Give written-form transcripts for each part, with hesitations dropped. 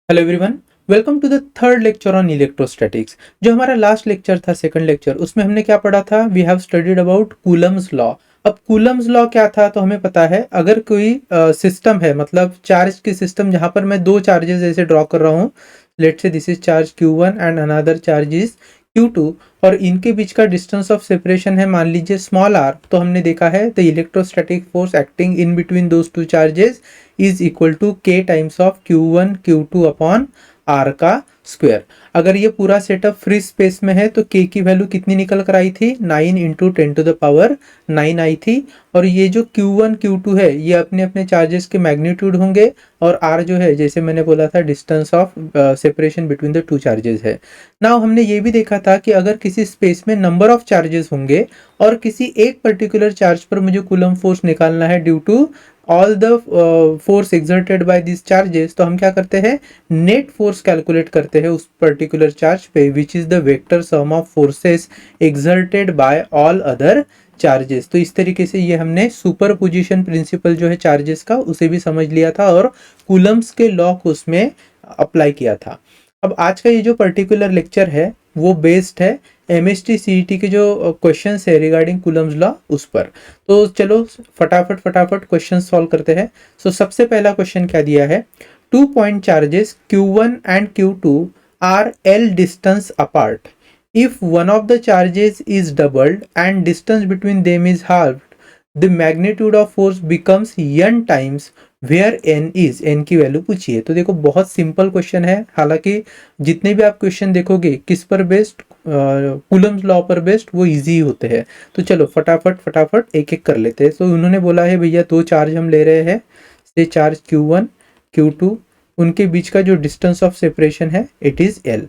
Hello everyone. Welcome to the third lecture on electrostatics. जो हमारा last lecture था, second lecture, उसमें हमने क्या पढ़ा था? We have studied about Coulomb's law. अब कूलम्स लॉ क्या था तो हमें पता है, अगर कोई सिस्टम है, मतलब चार्ज की सिस्टम, जहां पर मैं दो चार्जेस ऐसे ड्रॉ कर रहा हूँ, लेट से this is charge Q1 and another charge is Q2, और इनके बीच का डिस्टेंस ऑफ सेपरेशन है मान लीजिए स्मॉल r, तो हमने देखा है the electrostatic force acting in between those two charges is equal to k times of Q1 Q2 upon r का स्क्वायर। अगर ये पूरा सेटअप फ्री स्पेस में है तो k की वैल्यू कितनी निकल कर आई थी? 9 इंटू 10⁻⁹ आई थी। और ये जो Q1 Q2 है ये अपने अपने चार्जेस के मैग्नीट्यूड होंगे, और r जो है, जैसे मैंने बोला था, distance of separation between the two charges है। नाउ हमने ये भी देखा था कि अगर किसी स्पेस में नंबर ऑफ चार्जेस होंगे और किसी एक पर्टिकुलर चार्ज पर मुझे कूलम फोर्स निकालना है due to all the force exerted by this charges, तो हम क्या करते हैं? नेट फोर्स कैलकुलेट करते हैं उस पर्टिकुलर चार्ज पे, which is the vector sum of forces exerted by all other charges. तो इस तरीके से ये हमने सुपर पोजिशन प्रिंसिपल जो है चार्जेस का, उसे भी समझ लिया था और कूलम्स के लॉ को उसमें अप्लाई किया था। अब आज का ये जो पर्टिकुलर लेक्चर है वो बेस्ड है MST CET के जो क्वेश्चंस है रिगार्डिंग कूलम्स लॉ उस पर। तो चलो फटाफट क्वेश्चन सॉल्व करते हैं। सबसे पहला क्वेश्चन क्या दिया है? 2 point charges Q1 and Q2 are L distance apart. If one of the charges is doubled and distance between them is halved, the magnitude of force becomes n times where n is। n की value पूछिए। तो देखो, बहुत simple question है। हालांकि जितने भी आप क्वेश्चन देखोगे किस पर बेस्ड, कूलम्स लॉ पर बेस्ड, वो इजी होते हैं। तो चलो फटाफट एक एक कर लेते हैं। तो उन्होंने बोला है भैया दो चार्ज हम ले रहे हैं, से चार्ज Q1 Q2, उनके बीच का जो डिस्टेंस ऑफ सेपरेशन है it is L।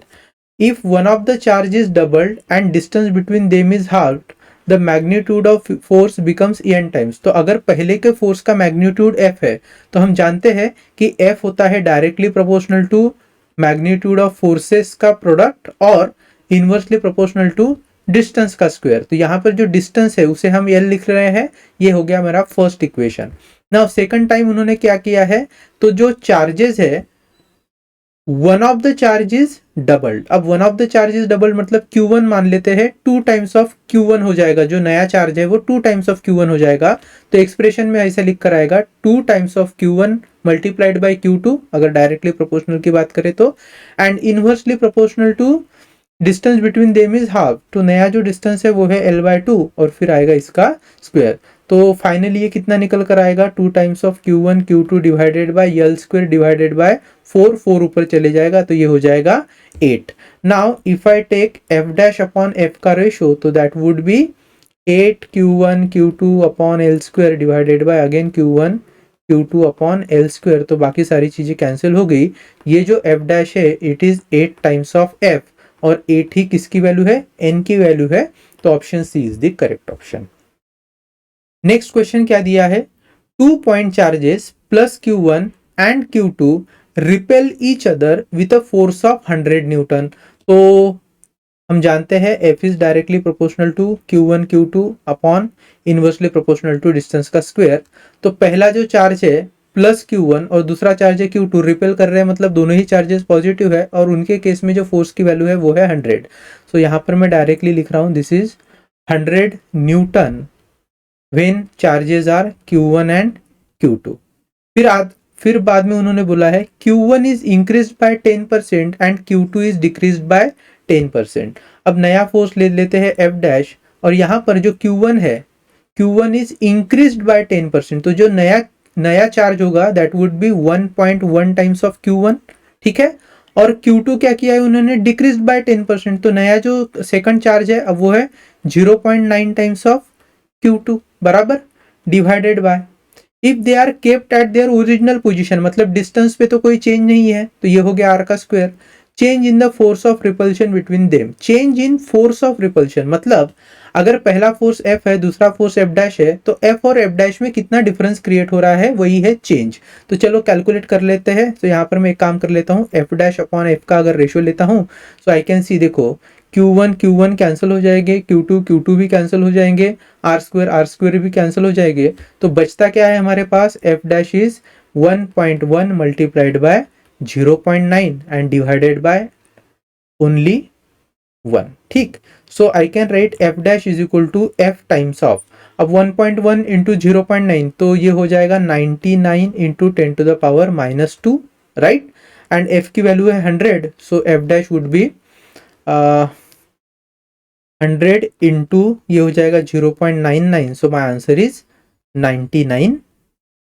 If one of the charge is doubled and distance between them is halved, the magnitude of force becomes n times। तो अगर पहले के फोर्स का मैग्नीट्यूड f है तो हम जानते हैं कि f होता है directly proportional to magnitude of forces का प्रोडक्ट और इनवर्सली प्रोपोर्शनल टू डिस्टेंस का स्क्वायर। तो यहाँ पर जो डिस्टेंस है उसे हम L लिख रहे हैं। ये हो गया मेरा first equation. Now second time उन्होंने क्या किया है, तो जो चार्जेस है one of the charges doubled. अब one of the charges doubled मतलब Q1 मान लेते हैं, 2 टाइम्स ऑफ Q1 हो जाएगा। जो नया चार्ज है वो 2 टाइम्स ऑफ Q1 हो जाएगा। तो एक्सप्रेशन में ऐसे लिख कर आएगा 2 times of Q1 multiplied by Q2, अगर डायरेक्टली प्रोपोर्शनल की बात करें तो, and inversely proportional to distance between them is half. तो नया जो डिस्टेंस है वो है L/2 और फिर आएगा इसका स्क्वायर। तो फाइनली ये कितना निकल कर आएगा? 2 times of Q1 Q2 divided by L square divided by 4 ऊपर चले जाएगा, तो ये हो जाएगा 8। Now if I take f dash upon f का रेशो, तो that would be 8 Q1 Q2 upon L square divided by again Q1 Q2 upon L square. तो बाकी सारी चीजें कैंसिल हो गई। ये जो f डैश है it is 8 times of f, और 8 ही किसकी वैल्यू है? n की वैल्यू है। तो option C is the correct option. Next question क्या दिया है? 2 point charges plus Q1 and Q2 repel each other with a force of 100 newton. तो हम जानते हैं F is directly proportional to Q1 Q2 upon inversely proportional to distance का square. तो पहला जो चार्ज है प्लस Q1 और दूसरा चार्ज है Q2, रिपेल कर रहे हैं, मतलब दोनों ही चार्जेस पॉजिटिव है, और उनके केस में जो फोर्स की वैल्यू है वो है 100। सो यहाँ पर मैं डायरेक्टली लिख रहा हूँ this is 100 Newton when charges are Q1 and Q2। फिर बाद में उन्होंने बोला है Q1 is increased by 10% and Q2 is decreased by 10%। अब नया फोर्स ले लेते हैं F डैश, और यहाँ पर जो Q1 है, Q1 is increased by 10%, तो जो नया चार्ज होगा that would B 1.1 times of Q1, ठीक है। और Q2 क्या किया है उन्होंने? डिक्रीज बाय 10%, तो नया जो सेकंड चार्ज है अब वो है 0.9 टाइम्स ऑफ Q2 बराबर divided by, if they are kept at their original position, मतलब डिस्टेंस पे तो कोई चेंज नहीं है, तो ये हो गया r का square. Change in the force of repulsion between them. Change in force of repulsion मतलब अगर पहला फोर्स F है, दूसरा फोर्स F डैश है, तो F और F डैश में कितना डिफरेंस क्रिएट हो रहा है, वही है चेंज। तो चलो कैलकुलेट कर लेते हैं। तो यहाँ पर मैं एक काम कर लेता हूँ, F डैश अपॉन F का अगर रेशियो लेता हूँ, सो आई कैन सी, देखो Q1 कैंसिल हो जाएंगे, Q2 भी कैंसिल हो जाएंगे, R स्क्वायर भी कैंसिल हो जाएंगे। तो बचता क्या है हमारे पास? F dash is 1.1 multiplied by 0.9 and divided by only 1। ठीक, so I can write F dash is equal to F times of, अब 1.1 इंटू 0.9 तो ये हो जाएगा 99 into 10 to the power -2, right. And F की वैल्यू है 100, so F dash would be 100 into ये हो जाएगा 0.99, so my answer is 99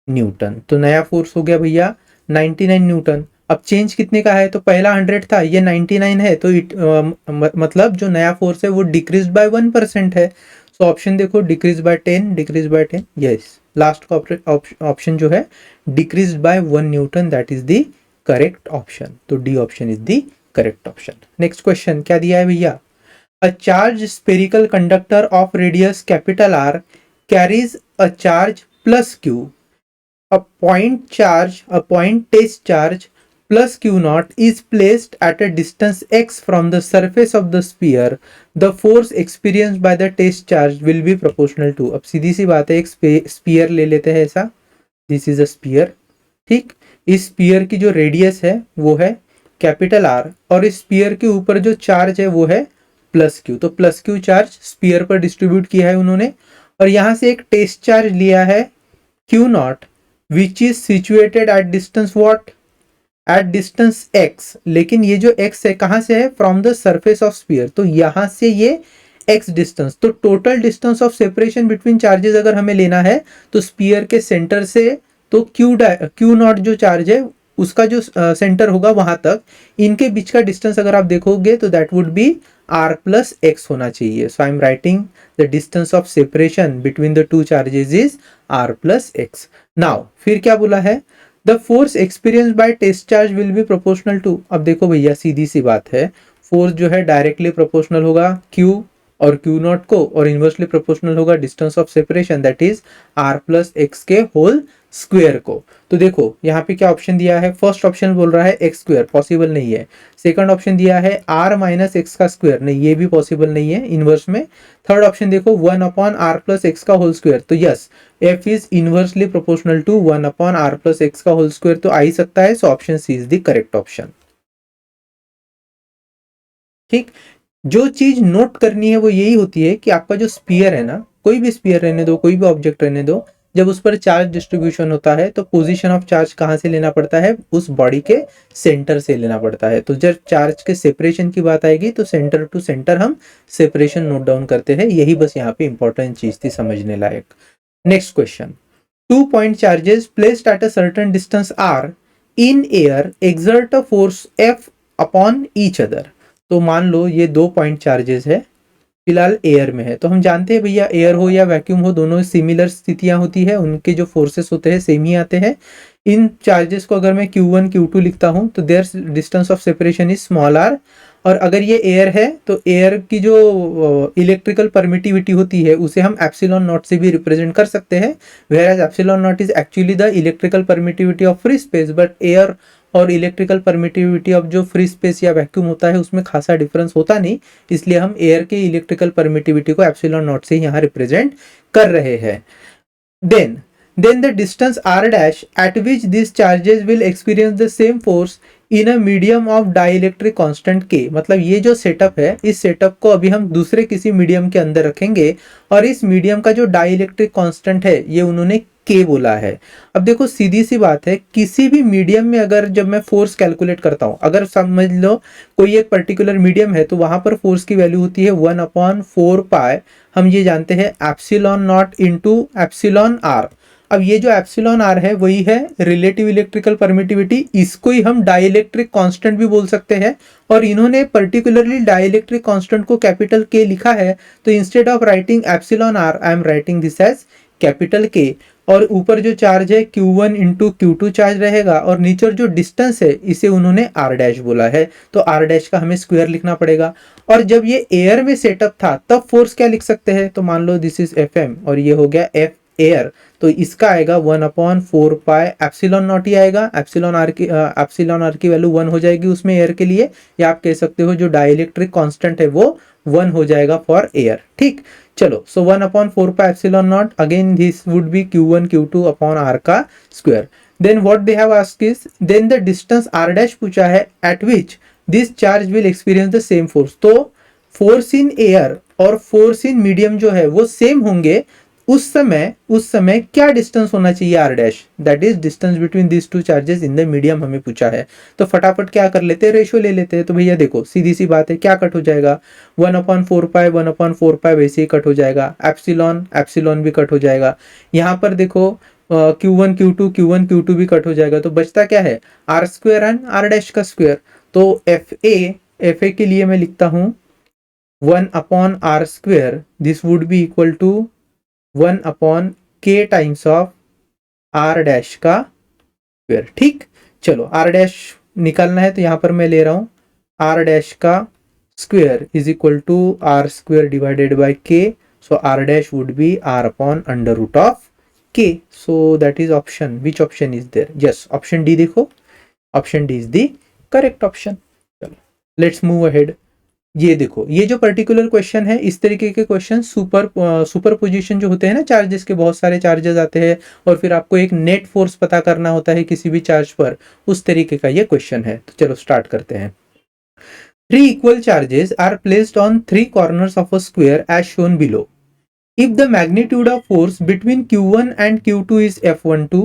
newton. तो नया फोर्स हो गया भैया 99 न्यूटन। अब चेंज कितने का है, तो पहला 100 था, ये 99 है, तो मतलब जो नया फोर्स है वो डिक्रीज बाय 1% है। सो ऑप्शन देखो, decrease by 10, decrease by 10, yes, last का ऑप्शन जो है decrease by 1 newton, that is the correct option. तो D option is the correct option. Next question क्या दिया है भैया, a charged spherical conductor of radius capital R carries a charge plus Q. A point test charge plus Q naught is placed at a distance x from the surface of the sphere. The force experienced by the test charge will be proportional to. अब सीधी सी बात है, एक spear ले लेते हैं ऐसा, this is a spear, ठीक। इस स्पीयर की जो रेडियस है वो है कैपिटल आर, और इस स्पीयर के ऊपर जो चार्ज है वो है प्लस क्यू। तो प्लस क्यू चार्ज स्पीयर पर डिस्ट्रीब्यूट किया है उन्होंने, और यहां से एक टेस्ट चार्ज लिया है Q not which is situated at distance what, at distance x. लेकिन ये जो एक्स है कहां से है, from the surface of sphere, तो यहां से ये एक्स डिस्टेंस, तो total distance of separation between charges अगर हमें लेना है तो स्पीयर के सेंटर से, तो क्यू नॉट जो चार्ज है उसका जो सेंटर होगा वहां तक, इनके बीच का डिस्टेंस अगर आप देखोगे तो that would be r plus X होना चाहिए। So I am writing the distance of separation between the two charges is r plus X. Now फिर क्या बोला है, the force experience by test charge will be proportional to. अब देखो भैया सीधी सी बात है, फोर्स जो है डायरेक्टली प्रोपोर्शनल होगा q और क्यू नॉट को, और इनवर्सली प्रोपोर्शनल होगा distance of separation that is r plus x के होल स्क्वायर को। तो देखो यहाँ पे क्या ऑप्शन दिया है, फर्स्ट ऑप्शन बोल रहा है एक्स स्क्वायर, पॉसिबल नहीं है। सेकंड ऑप्शन दिया है r माइनस एक्स का स्क्वायर, नहीं ये भी पॉसिबल नहीं है इनवर्स में। थर्ड ऑप्शन देखो 1 अपॉन आर प्लस एक्स का होल स्क्वायर, तो yes f is inversely proportional to 1 upon r plus x का होल स्क्वायर, तो आ ही सकता है। So option C is the correct option. ठीक, जो चीज नोट करनी है वो यही होती है कि आपका जो स्पीयर है ना, कोई भी स्पीयर रहने दो, कोई भी ऑब्जेक्ट रहने दो, जब उस पर चार्ज डिस्ट्रीब्यूशन होता है तो पोजीशन ऑफ चार्ज कहाँ से लेना पड़ता है, उस बॉडी के सेंटर से लेना पड़ता है। तो जब चार्ज के सेपरेशन की बात आएगी तो सेंटर टू सेंटर हम सेपरेशन नोट डाउन करते हैं, यही बस यहाँ पे इंपॉर्टेंट चीज थी समझने लायक। Next question, 2 point charges placed at a certain distance r in air exert a force f upon each other। तो मान लो ये 2 पॉइंट चार्जेस है, फिलहाल एयर में है, तो हम जानते हैं भैया एयर हो या वैक्यूम हो दोनों सिमिलर स्थितियां होती है, उनके जो फोर्सेस होते हैं सेम ही आते हैं। इन चार्जेस को अगर मैं Q1 Q2 लिखता हूं तो their distance of separation is small r, और अगर ये एयर है तो एयर की जो इलेक्ट्रिकल परमिटिविटी होती है उसे हम एप्सिलॉन नॉट से भी रिप्रेजेंट कर सकते हैं, whereas epsilon naught is actually the electrical permittivity of free space, but air और इलेक्ट्रिकल परमिटिविटी ऑफ जो फ्री स्पेस या वैक्यूम होता है उसमें खासा डिफरेंस होता नहीं, इसलिए हम एयर के इलेक्ट्रिकल परमिटिविटी को एप्सिलॉन नॉट से यहाँ रिप्रेजेंट कर रहे हैं। Then the distance r dash at which these charges will experience the same force in a medium of dielectric constant k। मतलब ये जो सेटअप है, इस सेटअप को अभी हम दूसरे किसी मीडियम के अंदर रखेंगे, और इस मीडियम का जो डाइलेक्ट्रिक कांस्टेंट है ये उन्होंने k बोला है। अब देखो सीधी सी बात है, किसी भी मीडियम में अगर जब मैं फोर्स कैलकुलेट करता हूं, अगर समझ लो कोई एक पर्टिकुलर मीडियम है तो वहां पर फोर्स की वैल्यू होती है 1/4 पाई, हम ये जानते हैं epsilon naught into epsilon r. अब ये जो एप्सिलॉन आर है वही है रिलेटिव इलेक्ट्रिकल परमिटिविटी, इसको ही हम डाइलेक्ट्रिक कांस्टेंट भी बोल सकते हैं, और इन्होंने पर्टिकुलरली डाइलेक्ट्रिक कांस्टेंट को कैपिटल के लिखा है, तो instead of writing epsilon r I am writing this as capital K, और ऊपर जो चार्ज है Q1 इंटू Q2 चार्ज रहेगा, और नीचे जो डिस्टेंस है इसे उन्होंने r डैश बोला है, तो r डैश का हमें स्क्वायर लिखना पड़ेगा। और जब ये एयर में सेटअप था तब फोर्स क्या लिख सकते हैं, तो मान लो दिस इज Fm और ये हो गया F एयर, तो इसका आएगा 1/4 पाई एप्सिलॉन नॉट ही आएगा। एप्सिलॉन आर की वैल्यू 1 हो जाएगी उसमें एयर के लिए, या आप कह सकते हो जो डाइलेक्ट्रिक कांस्टेंट है वो 1 हो जाएगा फॉर एयर। ठीक, चलो so 1/4 pi epsilon naught, again this would be Q1 Q2 upon r का square. Then what they have asked is, then the distance r dash पूछा है at which this charge will experience the same force. तो force in air और force in medium जो है वो same होंगे, उस समय क्या डिस्टेंस होना चाहिए r dash, that is distance between this two charges in the medium हमें पूछा है। तो फटाफट क्या कर लेते हैं, रेशियो ले लेते हैं। तो भैया देखो सीधी सी बात है, क्या कट हो जाएगा, 1/4 पाई 1/4 पाई वैसे ही कट हो जाएगा, एप्सिलॉन एप्सिलॉन भी कट हो जाएगा। यहाँ पर देखो Q1 Q2 भी कट हो जाएगा। तो बचता क्या है, r square and r dash का स्क्वेयर। तो एफ ए के लिए मैं लिखता हूं 1/r², this would be equal to 1/k times of r dash का स्क्वेयर। ठीक, चलो आर डैश निकालना है तो यहां पर मैं ले रहा हूं आर डैश का square is equal to R square divided by K. So R dash would be r/√of k। so that is option, which option is there, yes option D। देखो option D is the correct option। चलो let's move ahead। ये देखो, ये जो particular question है, इस तरीके के क्वेश्चन सुपरपोजिशन जो होते हैं ना, चार्जेस के बहुत सारे चार्जेस आते हैं और फिर आपको एक नेट फोर्स पता करना होता है किसी भी चार्ज पर, उस तरीके का ये क्वेश्चन है। तो चलो स्टार्ट करते हैं। 3 equal charges are placed on 3 corners of a square as shown below। If the magnitude of force between Q1 and Q2 is F12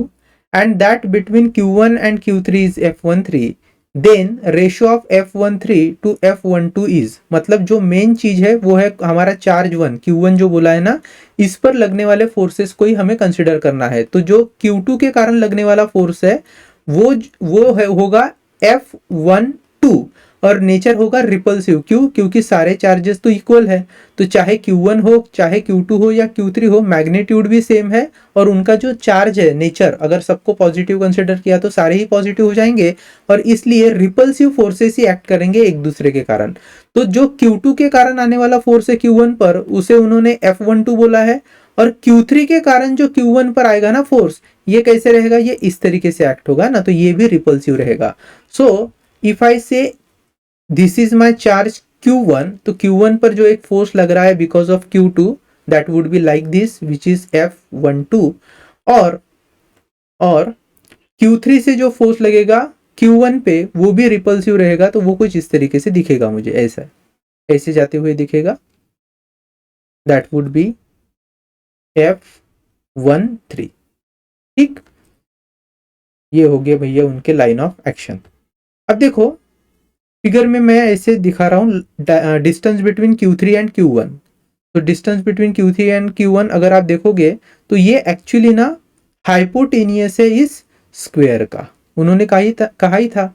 and that between Q1 and Q3 is F13, then ratio of F13 to F12 is, मतलब जो main चीज है वो है हमारा charge 1 Q1 जो बोला है ना, इस पर लगने वाले फोर्सेस को ही हमें कंसिडर करना है। तो जो Q2 के कारण लगने वाला फोर्स है वो है होगा F12 और नेचर होगा रिपल्सिव। क्यों, क्योंकि सारे चार्जेस तो इक्वल है। तो चाहे Q1 हो चाहे Q2 हो या Q3 हो, मैग्नीट्यूड भी सेम है और उनका जो चार्ज है नेचर, अगर सबको पॉजिटिव कंसिडर किया तो सारे ही पॉजिटिव हो जाएंगे और इसलिए रिपल्सिव फोर्सेस ही एक्ट करेंगे एक दूसरे के कारण। तो जो Q2 के कारण आने वाला फोर्स है Q1 पर, उसे उन्होंने F12 बोला है और Q3 के कारण जो Q1 पर आएगा ना फोर्स, ये कैसे रहेगा, ये इस तरीके से एक्ट होगा ना, तो ये भी रिपल्सिव रहेगा। सो इफ आई से this is my charge Q1, तो Q1 पर जो एक फोर्स लग रहा है because of Q2, that would be like this which is F12। और Q3 से जो फोर्स लगेगा Q1 पे वो भी रिपल्सिव रहेगा। तो वो कुछ इस तरीके से दिखेगा मुझे, ऐसे जाते हुए दिखेगा, दैट वुड बी F13। ठीक, ये हो गया भैया उनके लाइन ऑफ एक्शन। अब देखो फिगर में मैं ऐसे दिखा रहा हूं distance between Q3 and Q1। तो distance between Q3 and Q1 अगर आप देखोगे तो ये एक्चुअली ना हाइपोटेनियस है इस स्क्वायर का। उन्होंने कहा ही था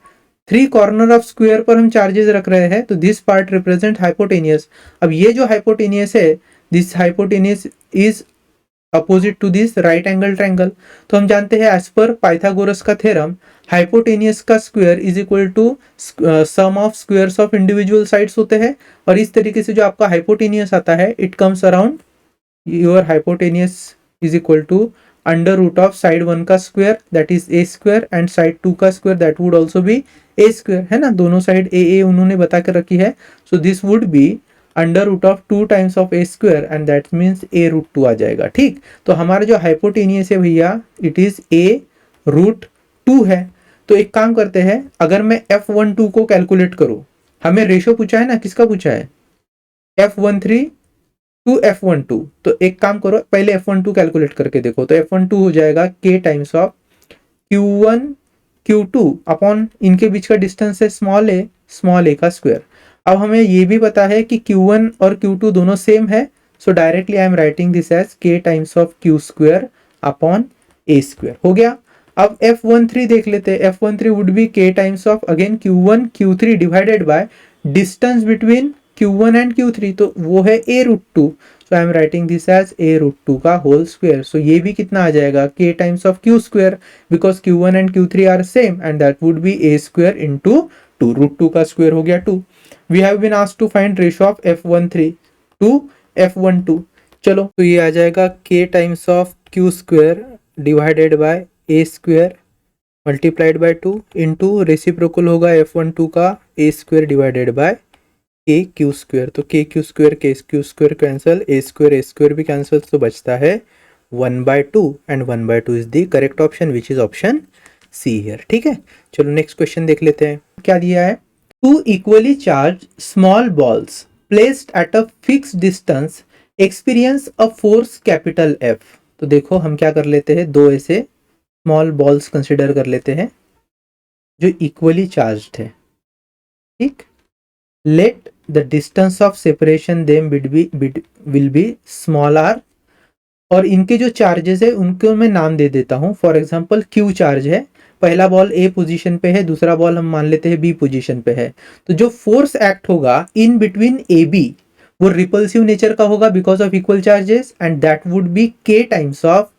3 कॉर्नर ऑफ स्क्वायर पर हम चार्जेस रख रहे हैं, तो दिस पार्ट रिप्रेजेंट हाइपोटेनियस। अब ये जो हाइपोटेनियस है, this hypotenuse is opposite to this right angle triangle. तो हम जानते हैं एज पर पाइथागोरस का थ्योरम, हाइपोटेनियस का square is equal to sum of squares of individual sides होते हैं। और इस तरीके से जो आपका हाइपोटेनियस आता है, it comes around your hypotenuse is equal to under root of side 1 का square that is a square and side 2 का square that would also be a square, है ना, दोनों साइड ए उन्होंने बता कर रखी है। So this would be under root of 2 times of a square and that means A√2 आ जाएगा। ठीक, तो हमारा जो हाइपोटेनियस है भैया, इट इज A√2 है। तो एक काम करते हैं, अगर मैं F12 को कैलकुलेट करूं, हमें रेशो पूछा है ना, किसका पूछा है, F13 टू F12। तो एक काम करो, पहले F12 कैलकुलेट करके देखो। तो F12 हो जाएगा K times of Q1 Q2 upon इनके बीच का डिस्टेंस है स्मॉल a का स्क्वायर। अब हमें ये भी पता है कि Q1 और Q2 दोनों सेम है। So directly I am writing this as K times of Q square upon A square हो गया। अब F13 देख लेते हैं, F13 would be K times of again Q1 Q3 divided by distance between Q1 and Q3, तो वो है A√2। So I am writing this as A√2 का होल स्क्वायर। सो ये भी कितना आ जाएगा, K times of Q square, because Q1 and Q3 are same and that would be A square into 2, √2 का स्क्वायर हो गया 2। We have been asked to find ratio of F13 to F12। चलो तो ये आ जाएगा K times of Q square divided bye A square multiplied bye 2 into reciprocal होगा F12 का A square divided bye KQ square. तो KQ square KQ square cancel, A square भी cancel, तो बचता है 1/2 and 1/2 is the correct option which is option see here. ठीक है, चलो नेक्स्ट क्वेश्चन देख लेते हैं क्या दिया है। Two equally charge small balls placed at a fix distance experience a force capital F. तो देखो हम क्या कर लेते हैं, दो ऐसे स्मॉल बॉल्स कंसिडर कर लेते हैं जो इक्वली चार्ज्ड है। ठीक, let the distance of separation them will be small r, और इनके जो चार्जेस है उनको मैं नाम दे देता हूँ। फॉर एग्जांपल क्यू चार्ज है, पहला बॉल ए पोजीशन पे है, दूसरा बॉल हम मान लेते हैं बी पोजीशन पे है। तो जो फोर्स एक्ट होगा इन बिटवीन ए बी वो रिपल्सिव नेचर का होगा because of equal charges, and that would be k times of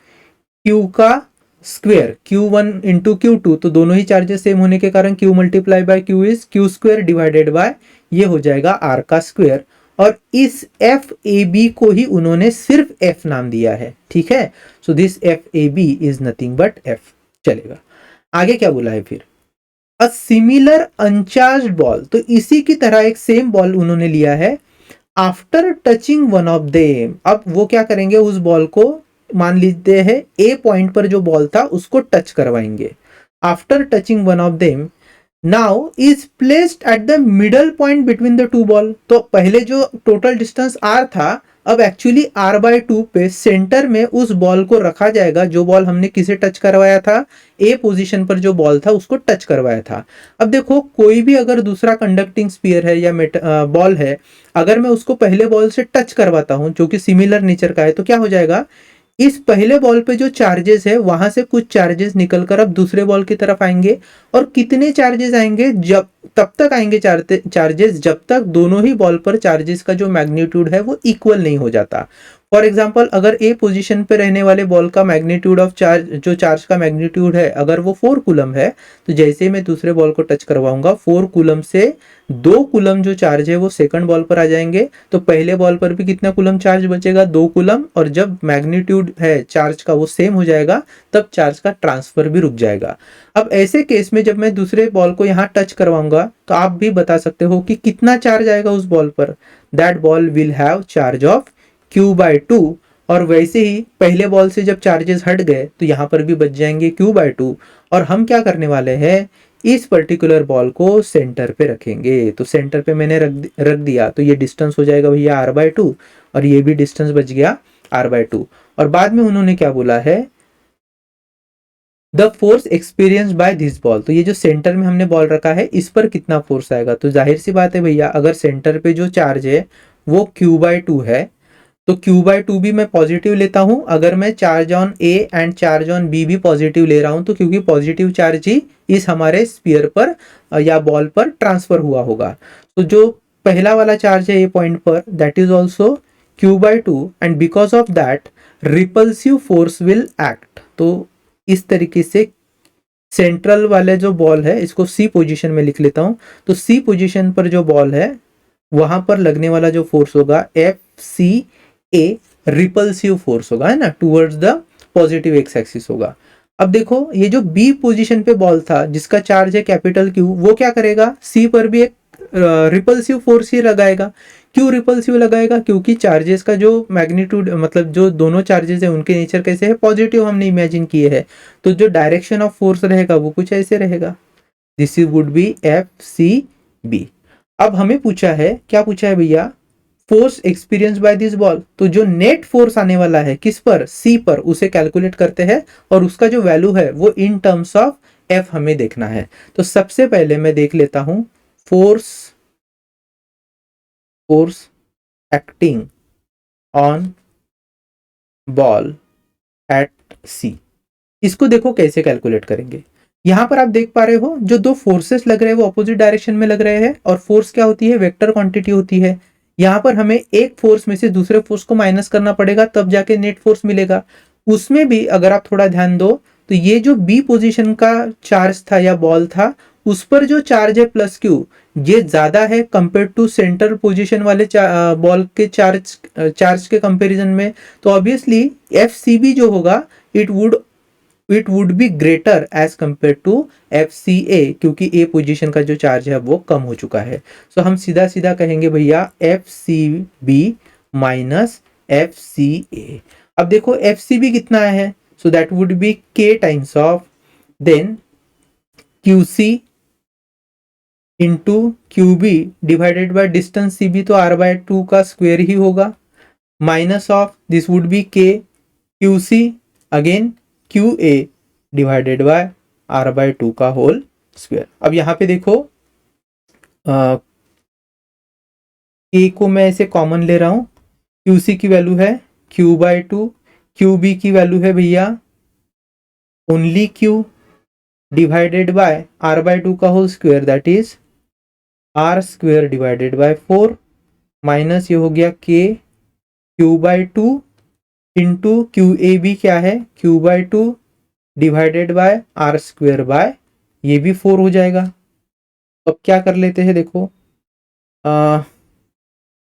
Q का स्क्वेयर, Q1 इंटू Q2। तो दोनों ही चार्जेस सेम होने के कारण Q multiply by Q is Q square divided bye ये हो जाएगा R का स्क्वेयर। और इस एफ ए बी को ही उन्होंने सिर्फ एफ नाम दिया है। ठीक है, so this F A B is nothing but F. चलेगा, आगे क्या बोला है फिर, अ सिमिलर अनचार्ज्ड बॉल। तो इसी की तरह एक सेम बॉल उन्होंने लिया है, after touching one of them. अब वो क्या करेंगे, उस बॉल को मान लीजिए है ए पॉइंट पर जो बॉल था उसको टच करवाएंगे। After touching one of them now is placed at the middle point between the to ball. तो पहले जो टोटल डिस्टेंस आर था, अब एक्चुअली R/2 पे सेंटर में उस बॉल को रखा जाएगा जो बॉल हमने किसे टच करवाया था, ए पोजीशन पर जो बॉल था उसको टच करवाया था। अब देखो कोई भी अगर दूसरा कंडक्टिंग स्पीयर है या बॉल है, अगर मैं उसको पहले बॉल से टच करवाता हूं जो कि सिमिलर नेचर का है, तो क्या हो जाएगा, इस पहले बॉल पे जो चार्जेस है वहां से कुछ चार्जेस निकलकर अब दूसरे बॉल की तरफ आएंगे। और कितने चार्जेस आएंगे, जब तब तक आएंगे चार्जेस जब तक दोनों ही बॉल पर चार्जेस का जो मैग्नीट्यूड है वो इक्वल नहीं हो जाता। फॉर एग्जाम्पल अगर ए पोजीशन पे रहने वाले बॉल का मैग्नीट्यूड ऑफ चार्ज, जो चार्ज का मैग्नीट्यूड है अगर वो 4 कूलम है, तो जैसे मैं दूसरे बॉल को टच करवाऊंगा 4 कूलम से 2 कूलम जो चार्ज है वो सेकंड बॉल पर आ जाएंगे। तो पहले बॉल पर भी कितना कूलम चार्ज बचेगा, 2 कूलम, और जब मैग्नीट्यूड है चार्ज का वो सेम हो जाएगा तब चार्ज का ट्रांसफर भी रुक जाएगा। अब ऐसे केस में जब मैं दूसरे बॉल को यहाँ टच करवाऊंगा तो आप भी बता सकते हो कि कितना चार्ज आएगा उस बॉल पर, that ball will have charge of Q/2। और वैसे ही पहले बॉल से जब चार्जेस हट गए तो यहाँ पर भी बच जाएंगे Q/2। और हम क्या करने वाले हैं, इस पर्टिकुलर बॉल को सेंटर पे रखेंगे। तो सेंटर पे मैंने रख दिया, तो ये डिस्टेंस हो जाएगा भैया R/2, और ये भी डिस्टेंस बच गया R/2। और बाद में उन्होंने क्या बोला है, the force experience by this ball. तो ये जो सेंटर में हमने बॉल रखा है इस पर कितना फोर्स आएगा, तो जाहिर सी बात है भैया अगर सेंटर पे जो चार्ज है वो Q/2 है, तो Q/2 भी मैं पॉजिटिव लेता हूं। अगर मैं charge on A and charge on B भी पॉजिटिव ले रहा हूं तो क्योंकि पॉजिटिव चार्ज ही इस हमारे स्पीयर पर या बॉल पर ट्रांसफर हुआ होगा। तो जो पहला वाला चार्ज है ए पॉइंट पर that is also Q/2, and because of that repulsive force will act. तो इस तरीके से सेंट्रल वाले जो बॉल है इसको सी पोजीशन में लिख लेता हूं। तो सी पोजीशन पर जो बॉल है वहां पर लगने वाला जो फोर्स होगा FCA रिपल्सिव फोर्स होगा, है ना, towards the positive x axis होगा। अब देखो ये जो बी पोजीशन पे बॉल था जिसका चार्ज है कैपिटल Q, वो क्या करेगा, सी पर भी एक रिपल्सिव फोर्स ही लगाएगा। क्यों रिपल्सिव लगाएगा, क्योंकि चार्जेस का जो मैग्नीट्यूड मतलब जो दोनों चार्जेस है उनके नेचर कैसे है, पॉजिटिव हमने इमेजिन किए हैं। तो जो डायरेक्शन ऑफ फोर्स रहेगा वो कुछ ऐसे रहेगा, दिस वुड बी FCB। अब हमें पूछा है, क्या पूछा है भैया, force experience by this ball. तो जो नेट फोर्स आने वाला है किस पर, सी पर, उसे कैलकुलेट करते हैं और उसका जो वैल्यू है वो इन टर्म्स ऑफ एफ हमें देखना है। तो सबसे पहले मैं देख लेता हूं force acting on ball at C. इसको देखो कैसे कैलकुलेट करेंगे। यहां पर आप देख पा रहे हो जो दो फोर्सेस लग रहे हैं वो अपोजिट डायरेक्शन में लग रहे हैं, और फोर्स क्या होती है, वेक्टर क्वांटिटी होती है। यहां पर हमें एक फोर्स में से दूसरे फोर्स को माइनस करना पड़ेगा तब जाके नेट फोर्स मिलेगा। उसमें भी अगर आप थोड़ा ध्यान दो तो ये जो बी पोजीशन का चार्ज था या बॉल था उस पर जो चार्ज है +Q ये ज्यादा है कंपेयर टू सेंटर पोजीशन वाले बॉल के चार्ज के कंपैरिजन में। तो ऑब्वियसली FCB जो होगा it would be greater as compare to FCA, क्योंकि ए पोजीशन का जो चार्ज है वो कम हो चुका है। सो हम सीधा सीधा कहेंगे भैया FCB माइनस FCA। अब देखो FCB कितना है, so that would be K times of, then QC into QB divided by distance CB, तो R/2 का स्क्वायर ही होगा, minus of this would be K QC again QA divided by R/2 का whole square. अब यहाँ पे देखो K को मैं इसे कॉमन ले रहा हूँ, QC की वैल्यू है Q/2, QB की वैल्यू है भैया only Q divided by R/2 का whole square that is R square divided by 4 minus ये हो गया K Q/2 इंटू QAB क्या है Q/2 divided by R square by ये भी 4 हो जाएगा। अब क्या कर लेते हैं देखो,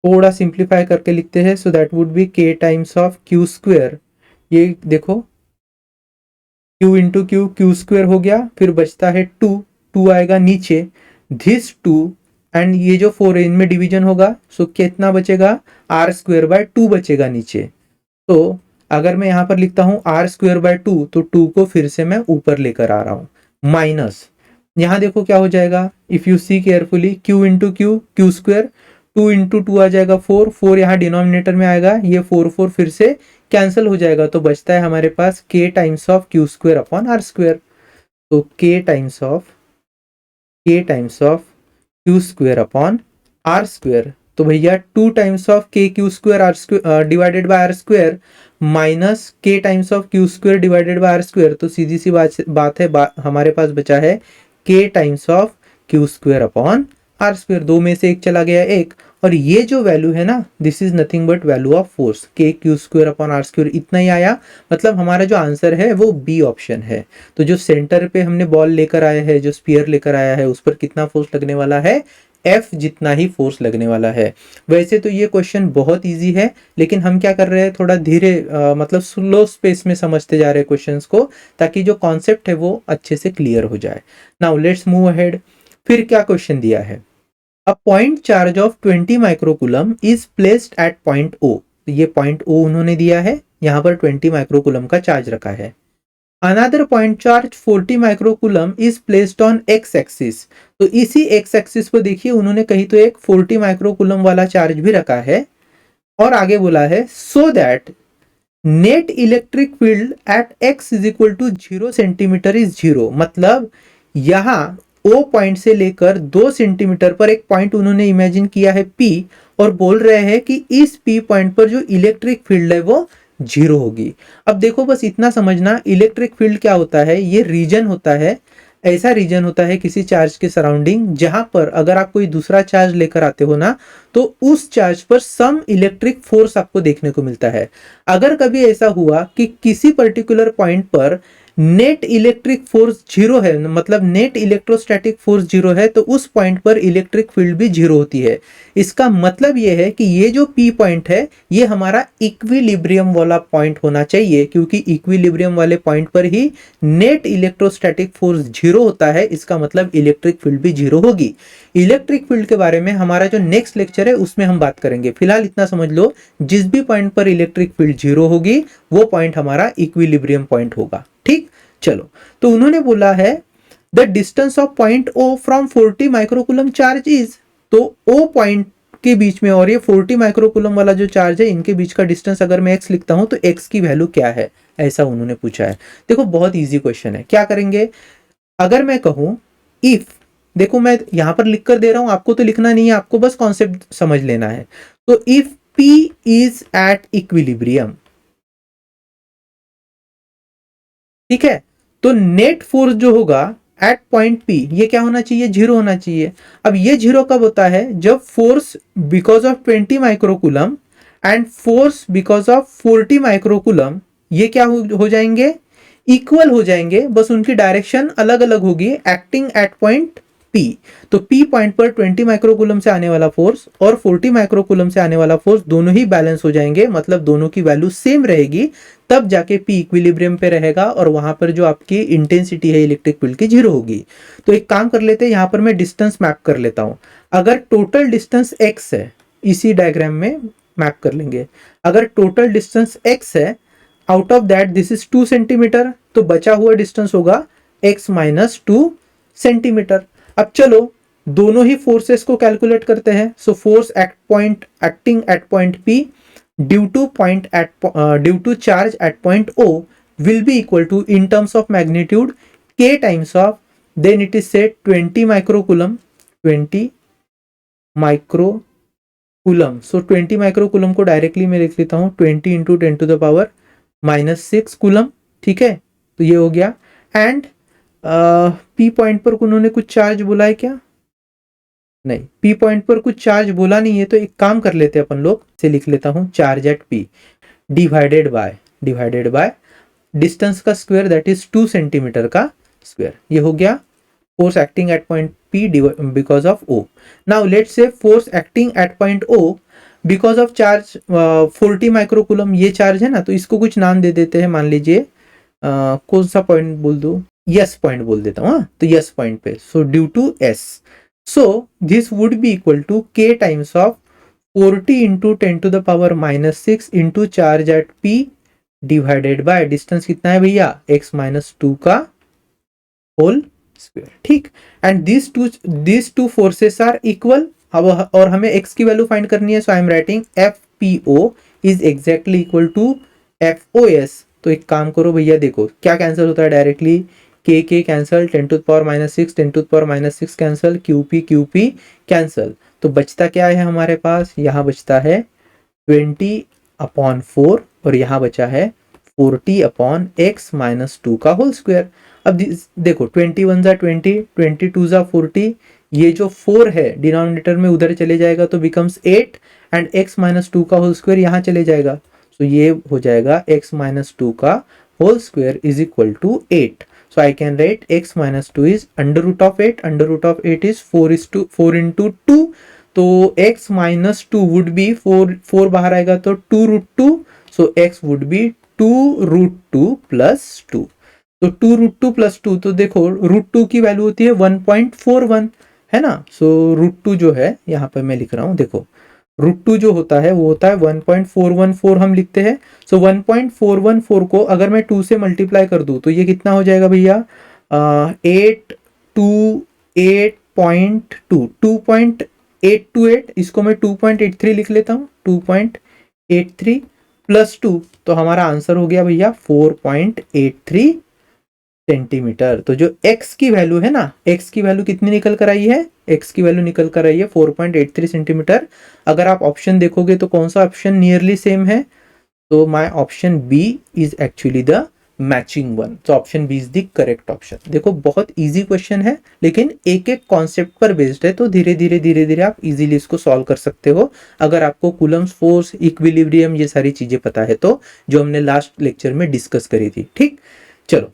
थोड़ा सिंप्लीफाई करके लिखते हैं, so that would be K times of Q square, ये देखो Q इंटू Q स्क्वायर हो गया, फिर बचता है 2 आएगा नीचे, दिस 2 एंड ये जो 4 है इनमें डिवीजन होगा, सो कितना बचेगा R स्क्वायर बाय 2 बचेगा नीचे। तो अगर मैं यहाँ पर लिखता हूँ R स्क्वायर बाय 2, तो 2 को फिर से मैं ऊपर लेकर आ रहा हूँ, माइनस यहाँ देखो क्या हो जाएगा, if you see carefully Q into Q square, 2 into 2 आ जाएगा 4 यहाँ डिनोमिनेटर में आएगा, ये 4 फिर से कैंसिल हो जाएगा, तो बचता है हमारे पास K times of Q square upon R square. तो K times of Q square upon R square, तो भैया 2 times of K Q square R square divided by R square minus K times of Q square divided by R square, तो सीधी सी बात है हमारे पास बचा है K times of Q square upon R square, दो में से एक चला गया एक, और ये जो वैल्यू है ना this is nothing but value of force K Q square upon R square, इतना ही आया, मतलब हमारा जो आंसर है वो बी ऑप्शन है। तो जो सेंटर पे हमने बॉल लेकर आया है, जो स्पीयर लेकर आया है, उस पर कितना फोर्स लगने वाला है, F जितना ही फोर्स लगने वाला है। वैसे तो ये क्वेश्चन बहुत इजी है, लेकिन हम क्या कर रहे हैं थोड़ा धीरे मतलब स्लो स्पेस में समझते जा रहे हैं क्वेश्चंस को, ताकि जो कॉन्सेप्ट है वो अच्छे से क्लियर हो जाए। Now let's move ahead. फिर क्या क्वेश्चन दिया है, a point charge of 20 microcoulomb is placed eight point O, ये पॉइंट O उन्होंने दिया है, यहाँ पर 20 माइक्रोकूलम का चार्ज रखा है। Another point charge 40 microcoulomb is placed on x axis, तो इसी एक्स एक्सिस पर देखिए उन्होंने कहीं तो एक 40 माइक्रोकूलम वाला चार्ज भी रखा है, और आगे बोला है so that net electric field at x is equal to 0 centimetre is 0, मतलब यहां O पॉइंट से लेकर 2 सेंटीमीटर पर एक पॉइंट उन्होंने इमेजिन किया है P, और बोल रहे हैं कि इस P पॉइंट पर जो इलेक्ट्रिक फील्ड है वो 0 होगी। अब देखो बस इतना समझना, इलेक्ट्रिक फील्ड क्या होता है, ये रीजन होता है, ऐसा रीजन होता है किसी चार्ज के सराउंडिंग जहां पर अगर आप कोई दूसरा चार्ज लेकर आते हो ना, तो उस चार्ज पर सम इलेक्ट्रिक फोर्स आपको देखने को मिलता है। अगर कभी ऐसा हुआ कि किसी पर्टिकुलर पॉइंट पर नेट इलेक्ट्रिक फोर्स 0 है, मतलब नेट इलेक्ट्रोस्टैटिक फोर्स 0 है, तो उस पॉइंट पर इलेक्ट्रिक फील्ड भी 0 होती है। इसका मतलब यह है कि ये जो P पॉइंट है ये हमारा इक्विलिब्रियम वाला पॉइंट होना चाहिए, क्योंकि इक्विलिब्रियम वाले पॉइंट पर ही नेट इलेक्ट्रोस्टैटिक फोर्स 0 होता है, इसका मतलब इलेक्ट्रिक फील्ड भी 0 होगी। इलेक्ट्रिक फील्ड के बारे में हमारा जो नेक्स्ट लेक्चर है उसमें हम बात करेंगे, फिलहाल इतना समझ लो, जिस भी पॉइंट पर इलेक्ट्रिक फील्ड 0 होगी वो पॉइंट हमारा इक्विलिब्रियम पॉइंट होगा। ठीक, चलो, तो उन्होंने बोला है the distance of point O from 40 microcoulomb charge is, तो O पॉइंट के बीच में और ये 40 माइक्रोकूलम वाला जो चार्ज है इनके बीच का डिस्टेंस अगर मैं x लिखता हूं तो x की वैल्यू क्या है, ऐसा उन्होंने पूछा है। देखो बहुत इजी क्वेश्चन है, क्या करेंगे, अगर मैं कहूं इफ, देखो मैं यहां पर लिख कर दे रहा हूं, आपको तो लिखना नहीं है, आपको बस कॉन्सेप्ट समझ लेना है। तो if P is at equilibrium, ठीक है, तो नेट फोर्स जो होगा एट पॉइंट P ये क्या होना चाहिए, 0 होना चाहिए। अब ये 0 कब होता है, जब force because of 20 microcoulomb and force because of 40 microcoulomb ये क्या हो जाएंगे, इक्वल हो जाएंगे, बस उनकी डायरेक्शन अलग अलग होगी, एक्टिंग एट पॉइंट P। तो P पॉइंट पर 20 माइक्रोकूलम से आने वाला फोर्स और 40 माइक्रोकूलम से आने वाला फोर्स दोनों ही बैलेंस हो जाएंगे, मतलब दोनों की वैल्यू सेम रहेगी, तब जाके P इक्विलिब्रियम पे रहेगा और वहां पर जो आपकी इंटेंसिटी है इलेक्ट्रिक फील्ड की 0 होगी। तो एक काम कर लेते हैं, यहां पर मैं डिस्टेंस मैप कर लेता हूं। अगर टोटल डिस्टेंस x है, इसी डायग्राम में मैप कर लेंगे, अगर टोटल डिस्टेंस x है, out of that this is 2 centimetre, तो बचा हुआ डिस्टेंस होगा x माइनस 2 सेंटीमीटर। अब चलो दोनों ही फोर्सेस को कैलकुलेट करते हैं। So force acting at point P due to charge at point O will be equal to in terms of magnitude K times of, then it is said 20 microcoulomb, 20 microcoulomb। So 20 microcoulomb को directly मैं लिख लेता हूँ 20 into 10 to the power -6 coulomb. ठीक है, तो ये हो गया। एंड P पॉइंट पर उन्होंने कुछ चार्ज बोला है क्या? नहीं, P पॉइंट पर कुछ चार्ज बोला नहीं है, तो एक काम कर लेते हैं अपन लोग, से लिख लेता हूँ charge at P divided by distance का स्क्वायर, दैट इज 2 सेंटीमीटर का स्क्वायर। ये हो गया force acting at point P because of O। Now let's say force acting at point O because of charge 40 microcoulomb, ये charge है ना, तो इसको कुछ नाम दे देते हैं। मान लीजिए कौन सा पॉइंट बोल दो, यस पॉइंट बोल देता हूँ। तो यस पॉइंट पे, so due to S, so this would be equal to K times of 40 into 10 to the power -6 into charge at P divided by distance कितना है भैया, x-2 का होल स्क्वायर। ठीक, and this two forces are equal. अब और हमें x की value find करनी है, so I am writing FPO is exactly equal to FOS। तो एक काम करो भैया, देखो क्या कैंसिल होता है directly, K cancel, 10 to the power -6 10 to the power -6 cancel, QP cancel. तो बचता क्या है हमारे पास, यहाँ बचता है 20/4 और यहाँ बचा है 40/x-2 का होल स्क्वायर। अब देखो 21 जा 20, 22 जा 40, ये जो 4 है डिनोमिनेटर में उधर चले जाएगा तो बिकम्स 8 एंड x-2 का होल स्क्वायर यहाँ चले जाएगा। तो ये हो जाएगा x-2 का whole square is equal to 8। So I can write x-2 is √8, √8 is 4 into 2, तो x-2 वुड बी 4 बाहर आएगा तो 2√2, सो x वुड बी 2√2 प्लस 2। तो 2√2 प्लस 2, तो देखो √2 की वैल्यू होती है 1.41, है ना। सो √2 जो है यहाँ पर मैं लिख रहा हूँ, देखो √2 जो होता है वो होता है 1.414 हम लिखते हैं। सो 1.414 को अगर मैं 2 से मल्टीप्लाई कर दूं तो ये कितना हो जाएगा भैया, 2.828, इसको मैं 2.83 लिख लेता हूँ, 2.83 प्लस 2, तो हमारा आंसर हो गया भैया 4.83 सेंटीमीटर। तो जो x की वैल्यू है ना, x की वैल्यू कितनी निकल कर आई है, x की वैल्यू निकल कर आई है 4.83 सेंटीमीटर। अगर आप ऑप्शन देखोगे तो कौन सा ऑप्शन नियरली सेम है, तो my option B is actually the matching one. तो option B is the correct option. देखो बहुत इजी क्वेश्चन है, लेकिन एक एक कॉन्सेप्ट पर बेस्ड है, तो धीरे धीरे आप इजीली इसको सॉल्व कर सकते हो अगर आपको कूलम्स फोर्स, इक्विलिब्रियम, ये सारी चीजें पता है तो, जो हमने लास्ट लेक्चर में डिस्कस करी थी। ठीक, चलो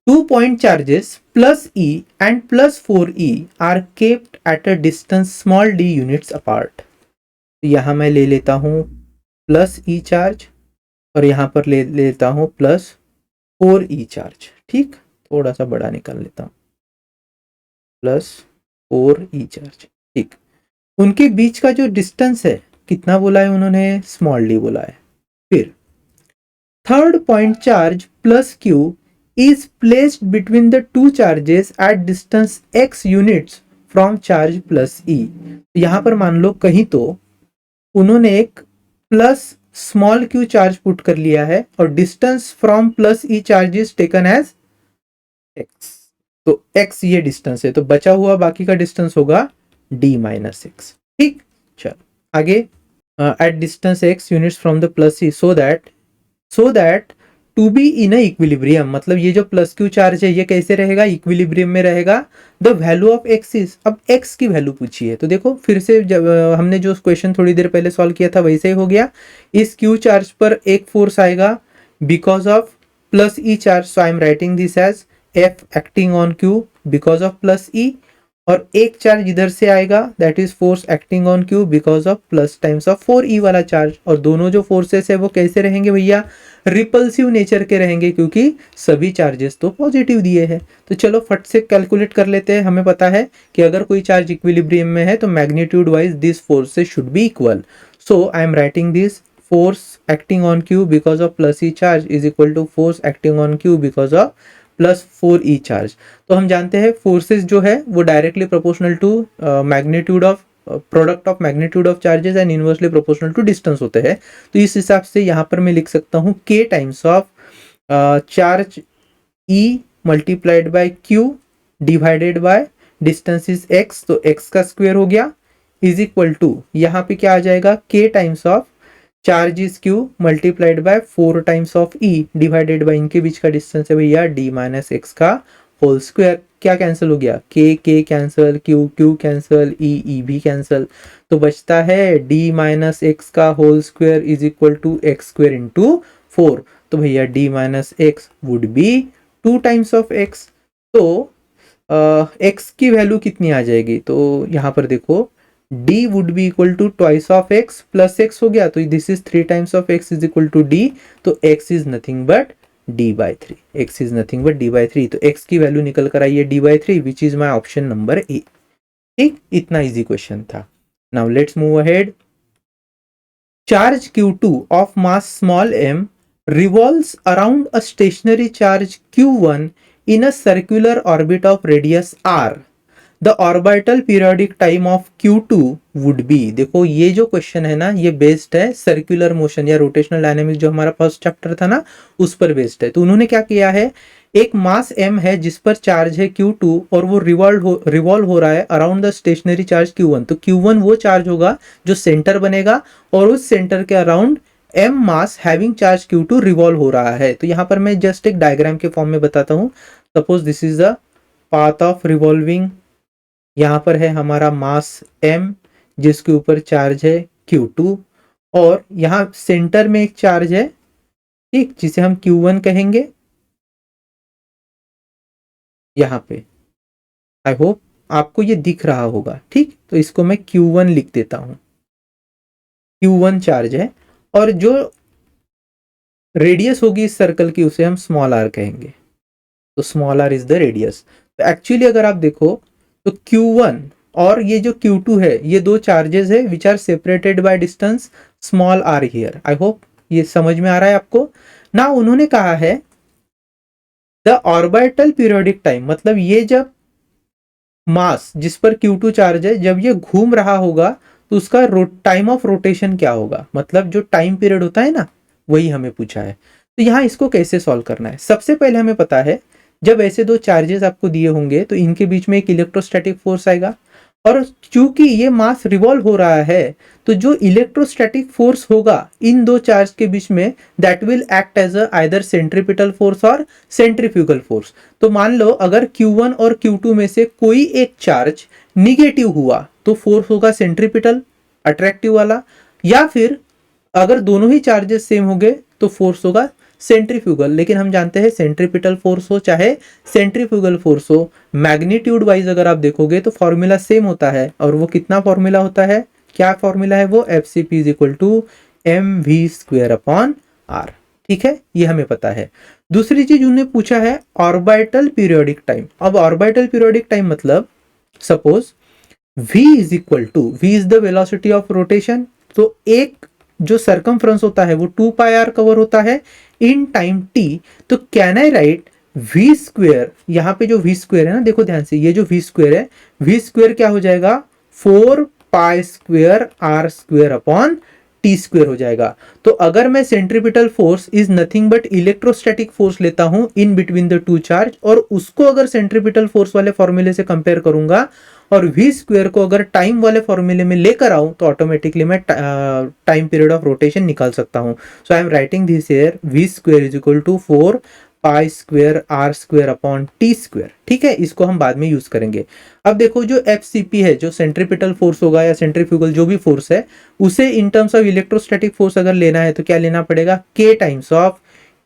2 point charges plus E and plus 4E are kept at a distance small d units apart। तो यहाँ मैं ले लेता हूँ प्लस E चार्ज और यहाँ पर ले लेता हूँ प्लस 4E चार्ज। ठीक, थोड़ा सा बड़ा निकाल लेता हूँ, प्लस 4E चार्ज। ठीक, उनके बीच का जो डिस्टेंस है कितना बोला है उन्होंने, स्मॉल d बोला है। फिर third point charge plus Q is placed between the two charges at distance x units from charge plus E। यहां पर मान लो कहीं तो उन्होंने एक plus small q charge put कर लिया है और distance from plus E charge is taken as x। तो x ये डिस्टेंस है, तो बचा हुआ बाकी का डिस्टेंस होगा d-x। ठीक, चलो आगे, at distance x units from the plus E so that to be in equilibrium, मतलब ये जो प्लस क्यू चार्ज है ये कैसे रहेगा, इक्विलिब्रियम में रहेगा। The value of x is, अब एक्स की वैल्यू पूछी है, तो देखो फिर से जब हमने जो क्वेश्चन थोड़ी देर पहले सॉल्व किया था वैसे ही हो गया। इस क्यू चार्ज पर एक फोर्स आएगा because of plus E charge, so I am writing this as F acting on Q because of plus E, और एक चार्ज इधर से आएगा that is force acting on Q because of plus times of 4E वाला charge. और दोनों जो forces है वो कैसे रहेंगे भैया, रिपल्सिव नेचर के रहेंगे, क्योंकि सभी चार्जेस तो पॉजिटिव दिए हैं। तो चलो फट से कैलकुलेट कर लेते हैं। हमें पता है कि अगर कोई चार्ज इक्विलिब्रियम में है तो magnitude wise this forces should be equal. So I am writing this force acting on Q because of plus E charge is equal to force acting on Q because of plus 4e charge. तो हम जानते हैं forces जो है वो directly proportional to magnitude of product of magnitude of charges and inversely proportional to distance होते हैं। तो इस हिसाब से यहाँ पर मैं लिख सकता हूँ k times of charge e multiplied by q divided by distance is x, तो x का स्क्वायर हो गया, इज इक्वल टू यहाँ पे क्या आ जाएगा k times of charge is q multiplied by 4 times of e divided by इनके बीच का डिस्टेंस है भैया d माइनस एक्स का होल स्क्वायर। क्या कैंसिल हो गया, k cancel, q cancel, e भी कैंसिल, तो बचता है d माइनस एक्स का whole square is equal to x square into 4। तो भैया d minus x would be 2 times of x। तो x की वैल्यू कितनी आ जाएगी, तो यहाँ पर देखो d would be equal to twice of x plus x हो गया, तो this is 3 times of x is equal to d, तो x is nothing but d by 3, x is nothing but d by 3। तो x की value निकल कर आई है d by 3 which is my option number A. ठीक, इतना easy question था। Now let's move ahead. Charge q2 of mass small m revolves around a stationary charge q1 in a circular orbit of radius r. The orbital periodic time of q2 would be, देखो ये जो question है ना ये based है circular motion या rotational dynamics जो हमारा फर्स्ट चैप्टर था ना उस पर बेस्ड है। तो उन्होंने क्या किया है, एक मास m है जिस पर चार्ज है q2 और वो रिवॉल्व हो रहा है around the stationery charge q1। तो q1 वो चार्ज होगा जो सेंटर बनेगा और उस सेंटर के अराउंड m मास हैविंग चार्ज q2 रिवॉल्व हो रहा है। तो यहाँ पर मैं जस्ट एक डायग्राम के फॉर्म में बताता हूँ। Suppose this is the path of revolving, यहाँ पर है हमारा मास m जिसके ऊपर चार्ज है q2 और यहाँ सेंटर में एक चार्ज है, ठीक, जिसे हम q1 कहेंगे यहाँ पे। आई होप आपको ये दिख रहा होगा। ठीक, तो इसको मैं q1 लिख देता हूं, q1 चार्ज है और जो रेडियस होगी इस सर्कल की उसे हम स्मॉल r कहेंगे। तो small r is the radius. तो एक्चुअली अगर आप देखो तो q1 और ये जो q2 है ये दो चार्जेस है which are separated by distance small r here. I hope ये समझ में आ रहा है आपको ना। उन्होंने कहा है द ऑर्बिटल पीरियोडिक टाइम, मतलब ये जब मास जिस पर q2 चार्ज है जब ये घूम रहा होगा तो उसका टाइम ऑफ रोटेशन क्या होगा, मतलब जो टाइम पीरियड होता है ना वही हमें पूछा है। तो यहाँ इसको कैसे सॉल्व करना है, सबसे पहले हमें पता है जब ऐसे दो चार्जेस आपको दिए होंगे तो इनके बीच में एक इलेक्ट्रोस्टैटिक फोर्स आएगा और चूंकि ये मास रिवॉल्व हो रहा है तो जो इलेक्ट्रोस्टैटिक फोर्स होगा इन दो चार्ज के बीच में that will act as either centripetal force और सेंट्रीफ्यूगल फोर्स। तो मान लो अगर Q1 और Q2 में से कोई एक चार्ज निगेटिव हुआ तो फोर्स होगा सेंट्रीपिटल अट्रैक्टिव वाला, या फिर अगर दोनों ही चार्जेस सेम हो गए तो फोर्स होगा सेंट्रीफ्यूगल। लेकिन हम जानते हैं सेंट्रीपिटल फोर्स हो चाहे सेंट्रीफ्यूगल फोर्स हो, मैग्नीट्यूड वाइज अगर आप देखोगे तो फॉर्मूला सेम होता है। और वो कितना फॉर्मूला होता है, क्या फॉर्मूला है वो, FCP is equal to mv square upon r। ठीक है, ये हमें पता है। दूसरी चीज उन्होंने पूछा है ऑर्बिटल पीरियोडिक टाइम। अब ऑर्बिटल पीरियोडिक टाइम मतलब suppose v is equal to, v is the velocity of rotation, तो एक जो सरकमफ्रेंस होता है वो 2 पाई r कवर होता है इन टाइम t। तो can I right v square, यहाँ पे जो v स्क्वेयर है ना देखो ध्यान से, ये जो v स्क्वेयर है, v स्क्वेयर क्या हो जाएगा 4 pi square r square upon T square हो जाएगा। तो अगर मैं centripetal force is nothing but electrostatic force लेता हूं in between the to charge और उसको अगर सेंट्रीपिटल फोर्स वाले फॉर्मूले से कंपेयर करूंगा और v स्क्वेयर को अगर टाइम वाले फॉर्मूले में लेकर आऊं तो ऑटोमेटिकली मैं टाइम पीरियड ऑफ रोटेशन निकाल सकता हूं। So I am writing this here v square is equal to 4 pi square r square upon T square. ठीक है, इसको हम बाद में यूज करेंगे। अब देखो जो FCP है, जो सेंट्रीपिटल फोर्स होगा या सेंट्रीफ्यूगल जो भी फोर्स है, उसे in terms of electrostatic force अगर लेना है तो क्या लेना पड़ेगा, k times of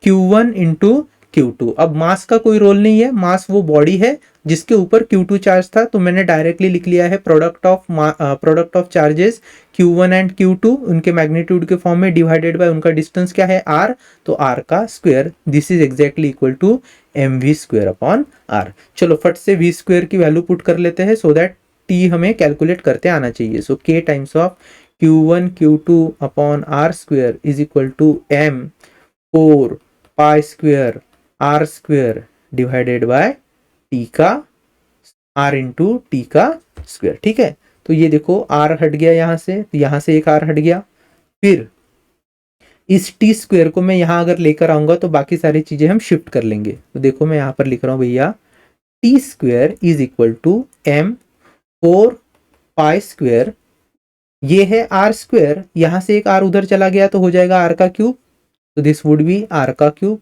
Q1 into Q2। अब मास का कोई रोल नहीं है, मास वो बॉडी है जिसके ऊपर Q2 चार्ज था, तो मैंने डायरेक्टली लिख लिया है product of charges Q1 and Q2 उनके मैग्नीट्यूड के फॉर्म में डिवाइडेड बाय उनका डिस्टेंस क्या है r, तो r का square, this is exactly equal to mv square upon r। चलो फट से v स्क्वायर की वैल्यू पुट कर लेते हैं सो दैट t हमें कैलकुलेट करते आना चाहिए। So k times of Q1 Q2 upon r square is equal to m 4 pi square r square divided by T का आर इंटू टी का स्क्वायर। ठीक है, तो ये देखो आर हट गया यहाँ से, तो यहाँ से एक आर हट गया। फिर इस टी स्क्वायर को मैं यहाँ अगर लेकर आऊंगा तो बाकी सारी चीजें हम शिफ्ट कर लेंगे। तो देखो मैं यहाँ पर लिख रहा हूँ भैया T square is equal to m 4 pi square, ये है आर स्क्वायर, यहाँ से एक आर उधर चला गया तो हो जाएगा आर का क्यूब, तो दिस वुड बी आर का cube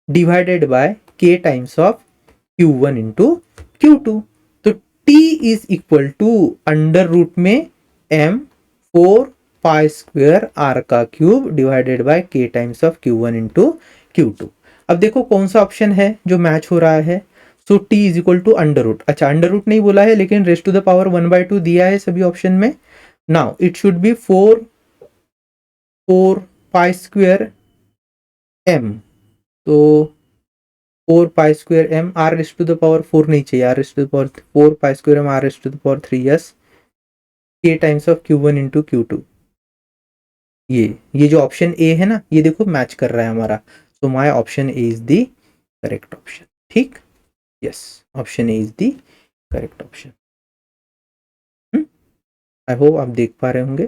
divided by k times of Q1 into Q2। तो T is equal to under root में m 4 पाई स्क्वायर आर का cube divided by k times of Q1 into Q2। अब देखो कौन सा option है जो मैच हो रहा है। So T is equal to under root, अच्छा अंडर रूट नहीं बोला है लेकिन रेस्ट टू द पावर 1/2 दिया है सभी ऑप्शन में। Now it should be 4 pi square m, तो 4 pi square m, R rest to the power 4 नहीं चाहिए, R rest to the power 4 pi square m R rest to the power 3 yes K times of Q1 into Q2। ये जो option A है ना, ये देखो match कर रहा है हमारा। So my option A is the correct option. ठीक, yes option A is the correct option. I hope आप देख पा रहे होंगे।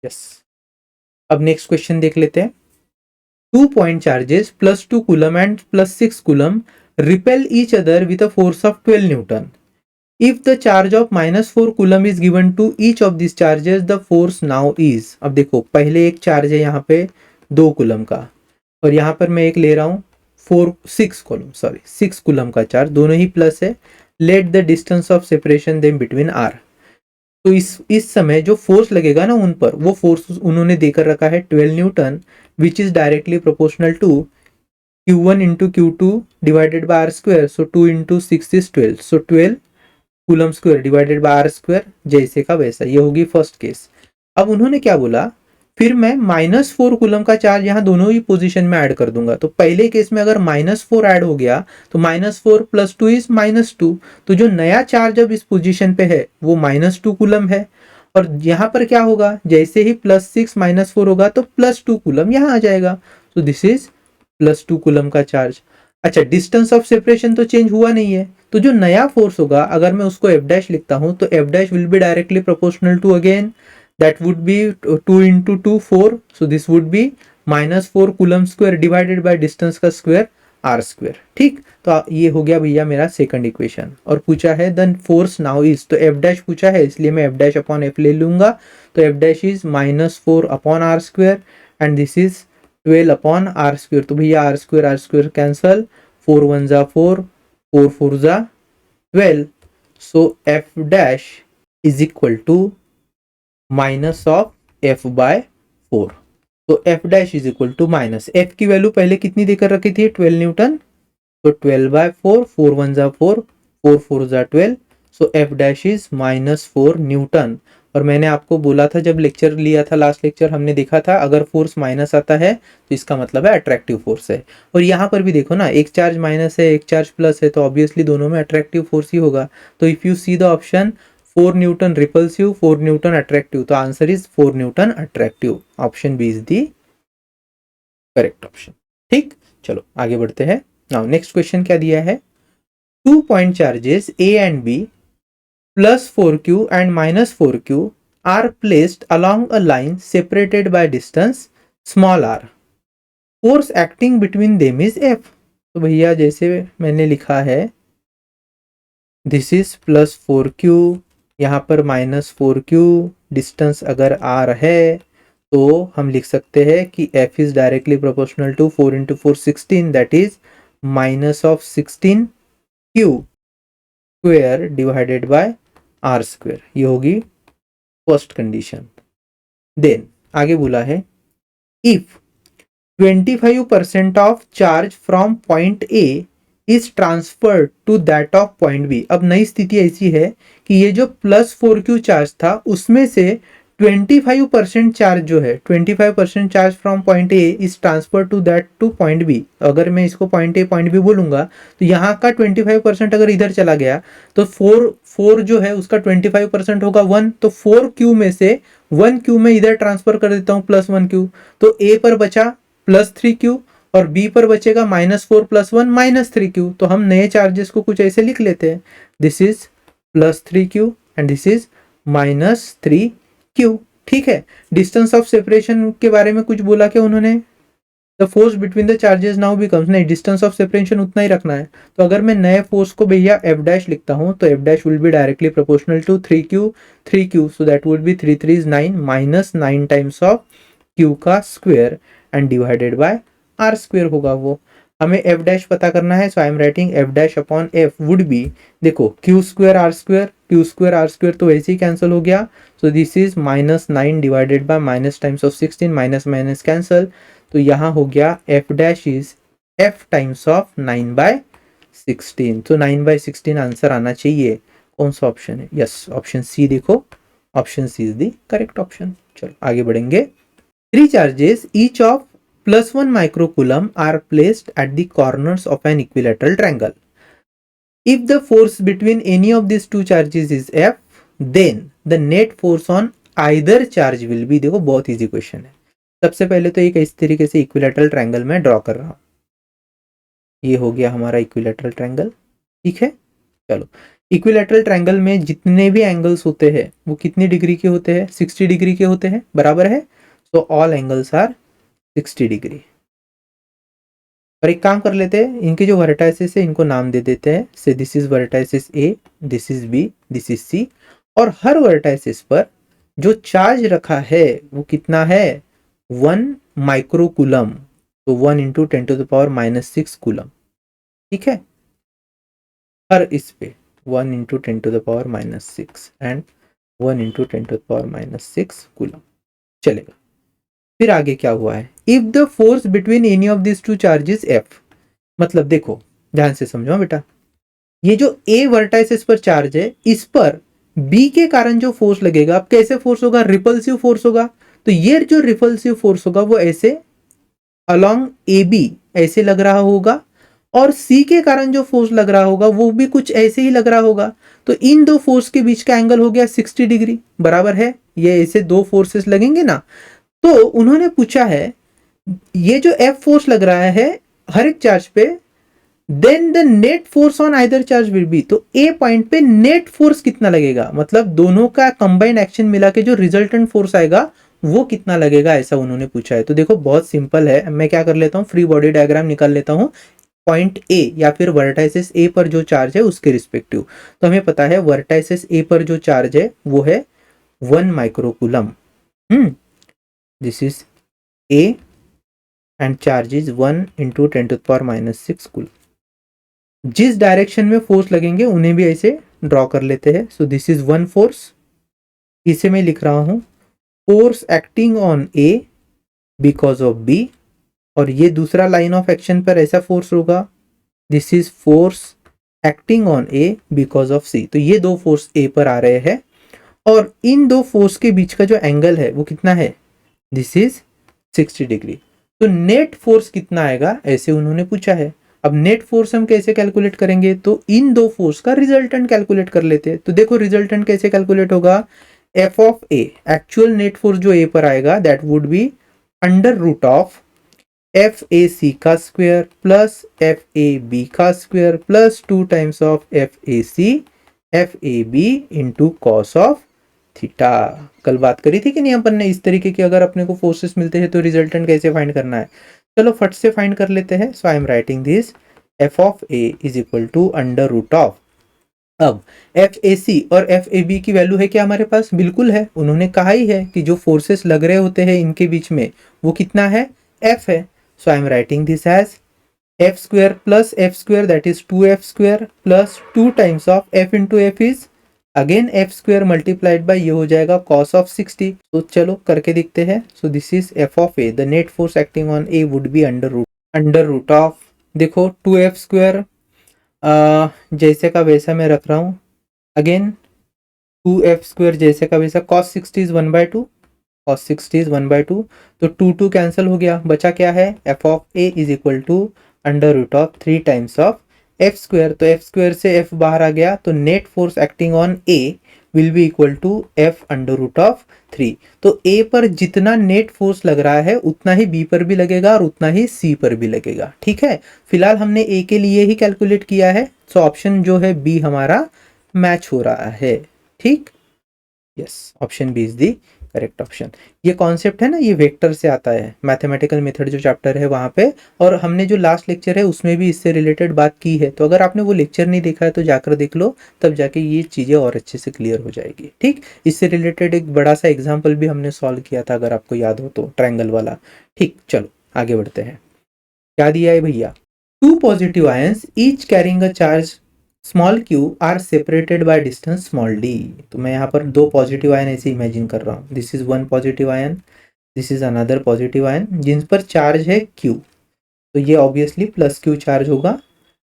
यस, अब नेक्स्ट क्वेश्चन देख लेते हैं। 2 point charges plus 2 coulomb and plus 6 coulomb repel each other with a force of 12 Newton. If the charge of minus 4 coulomb is given to each of these charges, the force now is। अब देखो पहले एक charge है यहाँ पे 2 coulomb का, और यहाँ पर मैं एक ले रहा हूँ 6 कूलम का चार्ज, दोनों ही प्लस है। Let the distance of separation them between r. तो इस समय जो फोर्स लगेगा ना उन पर, वो फोर्स उन्होंने देकर रखा है 12 newton, which is directly proportional to Q1 into Q2 divided by r square. So 2 into 6 is 12, so 12 coulomb square divided by r square, जैसे का वैसा। ये होगी फर्स्ट केस। अब उन्होंने क्या बोला, फिर मैं -4 कूलम का चार्ज यहाँ दोनों ही पोजीशन में ऐड कर दूंगा। तो पहले केस में अगर -4 ऐड हो गया तो -4 + 2 इज -2, तो जो नया चार्ज अब इस पोजीशन पे है वो -2 कूलम है। और यहाँ पर क्या होगा, जैसे ही +6 -4 होगा तो +2 कूलम यहाँ आ जाएगा। तो दिस इज +2 कूलम का चार्ज। अच्छा, डिस्टेंस ऑफ सेपरेशन तो चेंज हुआ नहीं है, तो जो नया फोर्स होगा अगर मैं उसको F' लिखता हूं तो F' will be directly proportional to again that would be 2 into 2 4, so this would be -4 coulomb square divided by distance का स्क्वायर आर स्क्वायर। ठीक, तो ये हो गया भैया मेरा सेकंड इक्वेशन। और पूछा है देन फोर्स नाउ इज, तो F' पूछा है इसलिए मैं F' अपॉन F ले लूंगा। तो F' is -4 upon r square and this is 12 upon r square. तो भैया आर स्क्वायर कैंसल, 4 1 जा 4, 4 4 जा 12। So F' is equal to minus of F/4। तो F' is equal to minus, F की value पहले कितनी देकर रखी थी 12 न्यूटन, तो 12/4, 4 1 जा 4, 4 4 जा 12। So F' is -4 Newton. और मैंने आपको बोला था जब लेक्चर लिया था, लास्ट लेक्चर हमने देखा था अगर फोर्स माइनस आता है तो इसका मतलब है अट्रैक्टिव फोर्स है। और यहाँ पर भी देखो ना, एक चार्ज माइनस है एक चार्ज प्लस है, तो ऑब्वियसली दोनों में अट्रैक्टिव फोर्स ही होगा। तो if you see the option 4 newton repulsive, 4 newton attractive, तो answer is 4 newton attractive. Option B is the correct option. ठीक, चलो आगे बढ़ते हैं। नाउ नेक्स्ट क्वेश्चन क्या दिया है, 2 point charges A and B +4Q and -4Q are placed along a line separated by distance small r. Force acting between them is F। तो भैया जैसे मैंने लिखा है दिस इज +4Q, यहाँ पर -4Q, डिस्टेंस अगर r है तो हम लिख सकते हैं कि F is directly proportional to 4 × 4 16, that is -16Q square divided by r square. ये होगी फर्स्ट कंडीशन। देन आगे बोला है if 25% of charge from point A is transferred to that of point B। अब नई स्थिति ऐसी है कि ये जो +4Q चार्ज था उसमें से 25% चार्ज जो है, 25% charge from point A is transfer to that to point B। अगर मैं इसको पॉइंट A पॉइंट B बोलूंगा तो यहाँ का 25% अगर इधर चला गया तो 4 जो है उसका 25% होगा 1, तो 4Q में से 1Q में इधर ट्रांसफर कर देता हूँ +1Q, तो A पर बचा +3Q और बी पर बचेगा -4 + 1 -3q। तो हम नए चार्जेस को कुछ ऐसे लिख लेते हैं, this is +3q and this is -3q। ठीक है। डिस्टेंस ऑफ सेपरेशन के बारे में कुछ बोला क्या उन्होंने, the force between the charges now becomes, नहीं डिस्टेंस ऑफ सेपरेशन उतना ही रखना है। तो अगर मैं नए फोर्स को भैया एफ डैश लिखता हूं तो F dash will be directly proportional to 3q, so that would be 3 3 9 -9 times of q का square and divided by r square होगा वो। हमें एफ डैश पता करना है, so I am writing F dash upon F would be, देखो q square r square, q square r square तो वैसे ही कैंसिल हो गया, so this is -9 divided by minus times of 16, minus minus cancel, तो यहाँ हो गया F dash is F times of 9/16। तो 9/16 आंसर आना चाहिए। कौन सा ऑप्शन है, यस ऑप्शन सी, देखो option C is the correct option. चलो आगे बढ़ेंगे। 3 charges each of +1 microcoulomb are placed at the corners of an equilateral triangle. If the force between any of these two charges is F, then the net force on either charge will be, देखो बहुत easy question है। सबसे पहले तो एक इस तरीके से इक्विलेटरल ट्रायंगल में ड्रॉ कर रहा हूं, ये हो गया हमारा इक्विलेटरल ट्रायंगल। ठीक है। चलो इक्विलेटरल ट्रायंगल में जितने भी एंगल्स होते हैं वो कितनी डिग्री के होते हैं, 60 डिग्री के होते हैं, बराबर है। तो ऑल एंगल्स आर 60 डिग्री। और एक काम कर लेते हैं, इनके जो वर्टाइसेस है इनको नाम दे देते हैं, say this is vertices A, this is B, this is C, और हर वर्टाइसेस पर जो चार्ज रखा है वो कितना है, 1 माइक्रोकूलम, तो 1 × 10⁻⁻6 कूलम। ठीक है। हर इस पे 1 × 10⁻⁻6 एंड 1 × 10⁻⁻6 कूलम चलेगा। फिर आगे क्या हुआ है, if the force between any of this two charges F, मतलब देखो ध्यान से समझो बेटा, ये जो ए वर्टाइसिस पर चार्ज है इस पर बी के कारण जो फोर्स लगेगा, अब कैसे फोर्स होगा, रिपल्सिव फोर्स होगा। तो ये जो रिपल्सिव फोर्स होगा वो ऐसे अलोंग ए बी ऐसे लग रहा होगा, और सी के कारण जो फोर्स लग रहा होगा वो भी कुछ ऐसे ही लग रहा होगा। तो इन दो फोर्स के बीच का एंगल हो गया 60 डिग्री, बराबर है। ये ऐसे दो फोर्सेस लगेंगे ना, तो उन्होंने पूछा है ये जो एफ फोर्स लग रहा है हर एक चार्ज पे, then the net force on either charge will be, तो ए पॉइंट पे नेट फोर्स कितना लगेगा, मतलब दोनों का कंबाइंड एक्शन मिला के जो रिजल्टेंट फोर्स आएगा वो कितना लगेगा, ऐसा उन्होंने पूछा है। तो देखो बहुत सिंपल है, मैं क्या कर लेता हूँ, फ्री बॉडी डायग्राम निकाल लेता हूँ पॉइंट ए या फिर वर्टाइसिस ए पर जो चार्ज है उसके रिस्पेक्टिव। तो हमें पता है वर्टाइसिस ए पर जो चार्ज है वो है 1 microcoulomb. This is a and charge is 1 × 10⁻⁻6 coulomb. जिस डायरेक्शन में फोर्स लगेंगे उन्हें भी ऐसे ड्रॉ कर लेते हैं। सो दिस इज 1 फोर्स, इसे मैं लिख रहा हूं force acting on A because of B, और ये दूसरा लाइन ऑफ एक्शन पर ऐसा फोर्स होगा, this is force acting on A because of C. तो ये दो फोर्स ए पर आ रहे हैं, और इन दो फोर्स के बीच का जो एंगल है वो कितना है, दिस इज 60 डिग्री। तो नेट फोर्स कितना आएगा ऐसे उन्होंने पूछा है। अब नेट फोर्स हम कैसे कैलकुलेट करेंगे, तो इन दो फोर्स का रिजल्टेंट कैलकुलेट कर लेते हैं। तो देखो रिजल्टेंट कैसे कैलकुलेट होगा, F of A, actual net force जो ए पर आएगा that would be √of F A C का square plus F A B का square plus 2 times of F A C F A B into cos of theta. कल बात करी थी कि नहीं अपन ने, इस तरीके के अगर अपने को फोर्सेस मिलते हैं तो रिजल्टेंट कैसे फाइंड करना है। चलो फट से फाइंड कर लेते हैं। So I am writing this F of A is equal to √of, अब एफ ए सी और एफ ए बी की वैल्यू है क्या हमारे पास, बिल्कुल है। उन्होंने कहा ही है कि जो फोर्सेस लग रहे होते हैं इनके बीच में वो कितना है, एफ है। So I am writing this as F square plus F square that is 2f square plus 2 times of F into F is again F square multiplied by ये हो जाएगा कॉस ऑफ 60। तो चलो करके दिखते हैं। सो this is F of A, the net force acting on A would be √of, देखो 2f square जैसे का वैसा मैं रख रहा हूँ, अगेन 2f स्क्वायर जैसे का वैसा, cos 60 इज 1/2, cos 60 इज 1/2, तो 2 कैंसिल हो गया, बचा क्या है, F of A is equal to √of 3 times of F square. तो एफ स्क्वायर से एफ बाहर आ गया, तो net force acting on A will be equal to F under root of 3। तो ए पर जितना नेट फोर्स लग रहा है उतना ही बी पर भी लगेगा और उतना ही सी पर भी लगेगा। ठीक है, फिलहाल हमने ए के लिए ही कैलकुलेट किया है, सो ऑप्शन जो है बी हमारा मैच हो रहा है। ठीक, yes, option B is the correct option. ये कॉन्सेप्ट है ना, ये वेक्टर से आता है, मैथमेटिकल मेथड जो चैप्टर है वहाँ पे, और हमने जो लास्ट लेक्चर है उसमें भी इससे रिलेटेड बात की है। तो अगर आपने वो लेक्चर नहीं देखा है तो जाकर देख लो, तब जाके ये चीज़ें और अच्छे से क्लियर हो जाएगी। ठीक, इससे रिलेटेड एक बड़ा सा एग्जाम्पल भी हमने सॉल्व किया था, अगर आपको याद हो तो, ट्रायंगल वाला। ठीक, चलो आगे बढ़ते हैं। क्या दिया है भैया, 2 positive ions each carrying a charge small q are separated by distance small d। तो मैं यहाँ पर 2 पॉजिटिव आयन ऐसे इमेजिन कर रहा हूँ, this is 1 positive ion, this is another positive ion, जिन पर चार्ज है q, तो ये ऑब्वियसली प्लस q चार्ज होगा।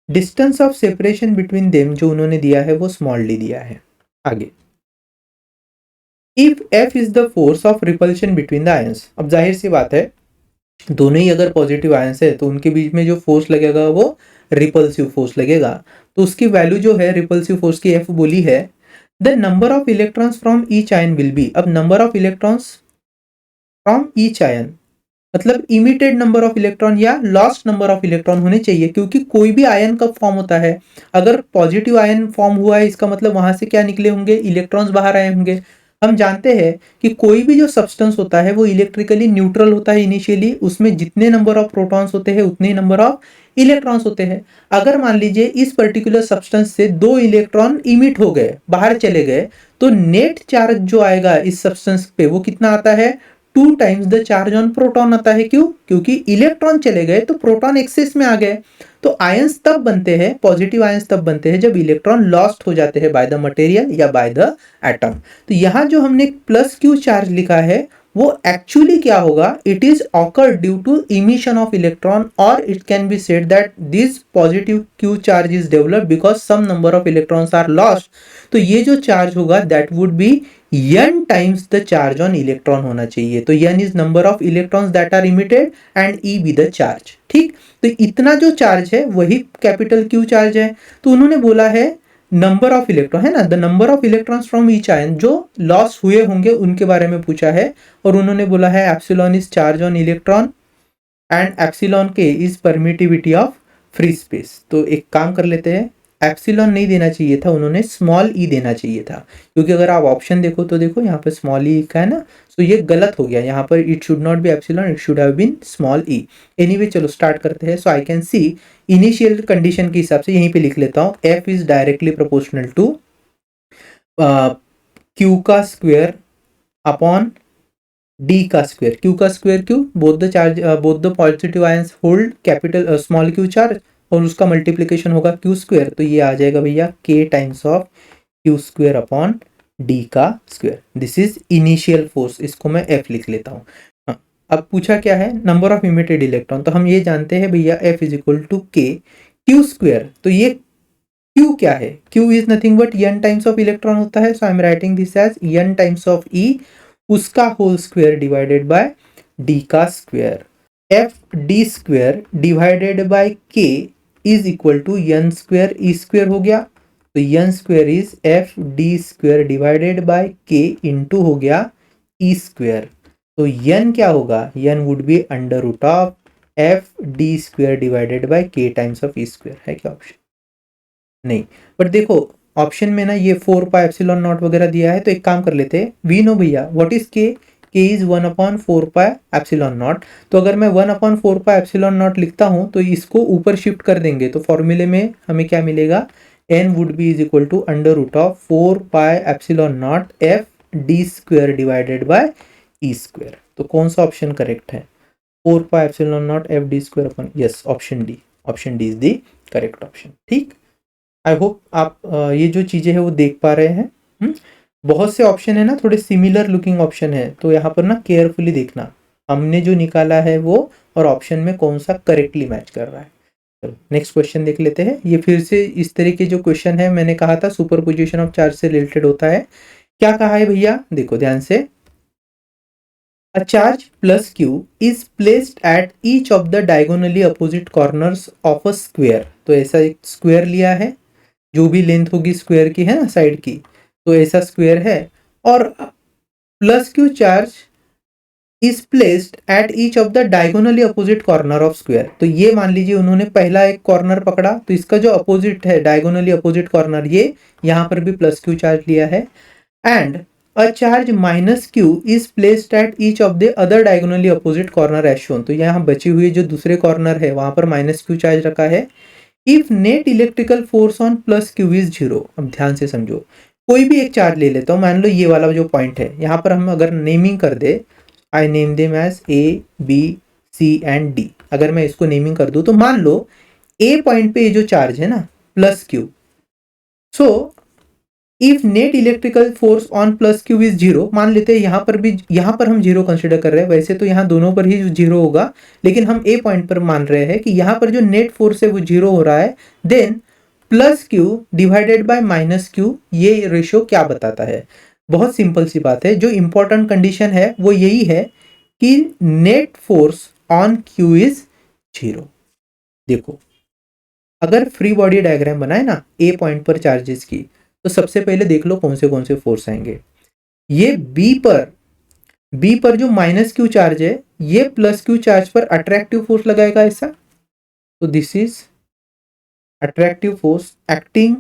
Distance of separation between them जो उन्होंने दिया है वो स्मॉल d दिया है। आगे, if f is the force of repulsion between the ions, अब जाहिर सी बात है दोनों ही अगर पॉजिटिव आयंस है तो उनके बीच में जो फोर्स लगेगा वो रिपल्सिव फोर्स लगेगा। तो उसकी वैल्यू जो है रिपल्सिव फोर्स की एफ बोली है, the number of electrons from each ion will be, अब number of electrons from each ion मतलब इमिटेड नंबर ऑफ इलेक्ट्रॉन या लॉस्ट नंबर ऑफ इलेक्ट्रॉन होने चाहिए, क्योंकि कोई भी आयन कब फॉर्म होता है, अगर पॉजिटिव आयन फॉर्म हुआ है इसका मतलब वहां से क्या निकले होंगे, इलेक्ट्रॉन्स बाहर आए होंगे। हम जानते हैं कि कोई भी जो सब्सटेंस होता है वो इलेक्ट्रिकली न्यूट्रल होता है इनिशियली, उसमें जितने नंबर ऑफ प्रोटॉन्स होते हैं उतने ही नंबर ऑफ इलेक्ट्रॉन्स होते हैं। अगर मान लीजिए इस पर्टिकुलर सब्सटेंस से 2 इलेक्ट्रॉन इमिट हो गए, बाहर चले गए, तो नेट चार्ज जो आएगा इस सब्सटेंस पे वो कितना आता है, 2 times the charge on proton आता है। क्यों, क्योंकि इलेक्ट्रॉन चले गए तो प्रोटॉन एक्सेस में आ गए। तो आयंस तब बनते हैं, पॉजिटिव आयंस तब बनते हैं जब इलेक्ट्रॉन लॉस्ट हो जाते हैं बाय द मटेरियल या बाय द एटम। तो यहां जो हमने प्लस क्यू चार्ज लिखा है वो एक्चुअली क्या होगा, it is occur due to emission of electron, और it can be said that this positive Q charge is developed because some number of electrons are lost. तो ये जो चार्ज होगा that would be n times the charge on electron होना चाहिए। तो n is number of electrons that are emitted and e be the charge. ठीक, तो इतना जो चार्ज है वही कैपिटल Q चार्ज है। तो उन्होंने बोला है नंबर ऑफ इलेक्ट्रॉन है ना, the number of electrons from each ion जो लॉस हुए होंगे उनके बारे में पूछा है, और उन्होंने बोला है epsilon is charge on electron and epsilon के is permittivity of free space. तो एक काम कर लेते हैं, एप्सिलॉन नहीं देना चाहिए था, उन्होंने स्मॉल ई देना चाहिए था, क्योंकि अगर आप ऑप्शन देखो तो देखो यहाँ पर स्मॉल ई का है ना, तो ये गलत हो गया, यहाँ पर it should not be epsilon, it should have been small E. Anyway चलो स्टार्ट करते हैं। So I can see initial condition के हिसाब से यहीं पे लिख लेता हूँ, F is directly proportional to Q का स्क्वायर अपॉन डी का स्क्वायर। क्यू का square Q, both the charge both the positive ions hold capital small Q charge, और उसका मल्टीप्लिकेशन होगा क्यू स्क्वायर, तो ये आ जाएगा भैया K times of Q square upon D का square. This is initial force, इसको मैं एफ लिख लेता हूँ। हाँ, अब पूछा क्या है, नंबर ऑफ इमिटेड इलेक्ट्रॉन, तो हम ये जानते हैं भैया F is equal to K Q square. तो ये क्यू क्या है, Q is nothing but n times of electron होता है, so I am writing this as n times of E उसका whole square divided by D का square. F D square divided by K is equal to n square E square हो गया, तो n square is F D square divided by K into हो गया E square. तो n क्या होगा, n would be under root of F D square divided by k times of E square. है क्या ऑप्शन, नहीं, बट देखो option में ना ये 4 पाई एप्सिलॉन नॉट वगैरह दिया है, तो एक काम कर लेते हैं, वी नो भैया व्हाट इज के, के इज 1/4 पाई एप्सिलॉन नॉट। तो अगर मैं 1/4 पाई एप्सिलॉन नॉट लिखता हूं तो इसको ऊपर शिफ्ट कर देंगे, तो फॉर्मूले में हमें क्या मिलेगा, n would be is equal to under root of 4 pi epsilon naught F D square divided by E square. तो कौन सा ऑप्शन करेक्ट है, 4 pi epsilon naught F D square upon, yes option D, option D is the correct option. ठीक, I hope आप ये जो चीज़ें हैं वो देख पा रहे हैं। बहुत से ऑप्शन है ना, थोड़े सिमिलर लुकिंग ऑप्शन है, तो यहाँ पर ना केयरफुली देखना हमने जो निकाला है वो और ऑप्शन में कौन सा करेक्टली मैच कर रहा है। चलो नेक्स्ट क्वेश्चन देख लेते हैं। ये फिर से इस तरह के जो क्वेश्चन है, मैंने कहा था सुपरपोजिशन ऑफ चार्ज से रिलेटेड होता है। क्या कहा है भैया, देखो ध्यान से, a charge plus Q is placed at each of the diagonally opposite corners of a square. तो ऐसा एक स्क्वायर लिया है, जो भी लेंथ होगी स्क्वायर की है ना साइड की, तो ऐसा स्क्वायर है, और plus Q charge is placed at each of the diagonally opposite corner of square. तो ये मान लीजिए उन्होंने पहला एक कॉर्नर पकड़ा, तो इसका जो अपोजिट है डायगोनली अपोजिट कॉर्नर, ये यहाँ पर भी प्लस क्यू चार्ज लिया है, and a charge minus Q is placed at each of the other diagonally opposite corner as shown. तो यहाँ बची हुई जो दूसरे कॉर्नर है वहां पर माइनस क्यू चार्ज रखा है। If net electrical force on plus Q is zero, अब ध्यान से समझो, कोई भी एक चार्ज ले लेता हूं, मान लो ये वाला जो पॉइंट है, यहाँ पर हम अगर नेमिंग कर दे, I name them as A B C and D, अगर मैं इसको नेमिंग कर दूं तो मान लो ए पॉइंट पे ये जो चार्ज है ना plus Q, so if net electrical force on plus Q is zero, मान लेते हैं यहाँ पर भी, यहाँ पर हम जीरो कंसिडर कर रहे हैं, वैसे तो यहाँ दोनों पर ही जीरो होगा, लेकिन हम ए पॉइंट पर मान रहे हैं कि यहाँ पर जो नेट फोर्स है वो जीरो हो रहा है, then plus Q divided by minus Q, ये रेशियो क्या बताता है? बहुत सिंपल सी बात है, जो इंपॉर्टेंट कंडीशन है वो यही है कि net force on Q is zero. देखो, अगर फ्री बॉडी डायग्राम बनाए ना ए पॉइंट पर चार्जेस की, तो सबसे पहले देख लो कौन से फोर्स आएंगे। ये बी पर जो माइनस क्यू चार्ज है, ये प्लस क्यू चार्ज पर अट्रैक्टिव फोर्स लगाएगा ऐसा, तो this is attractive force acting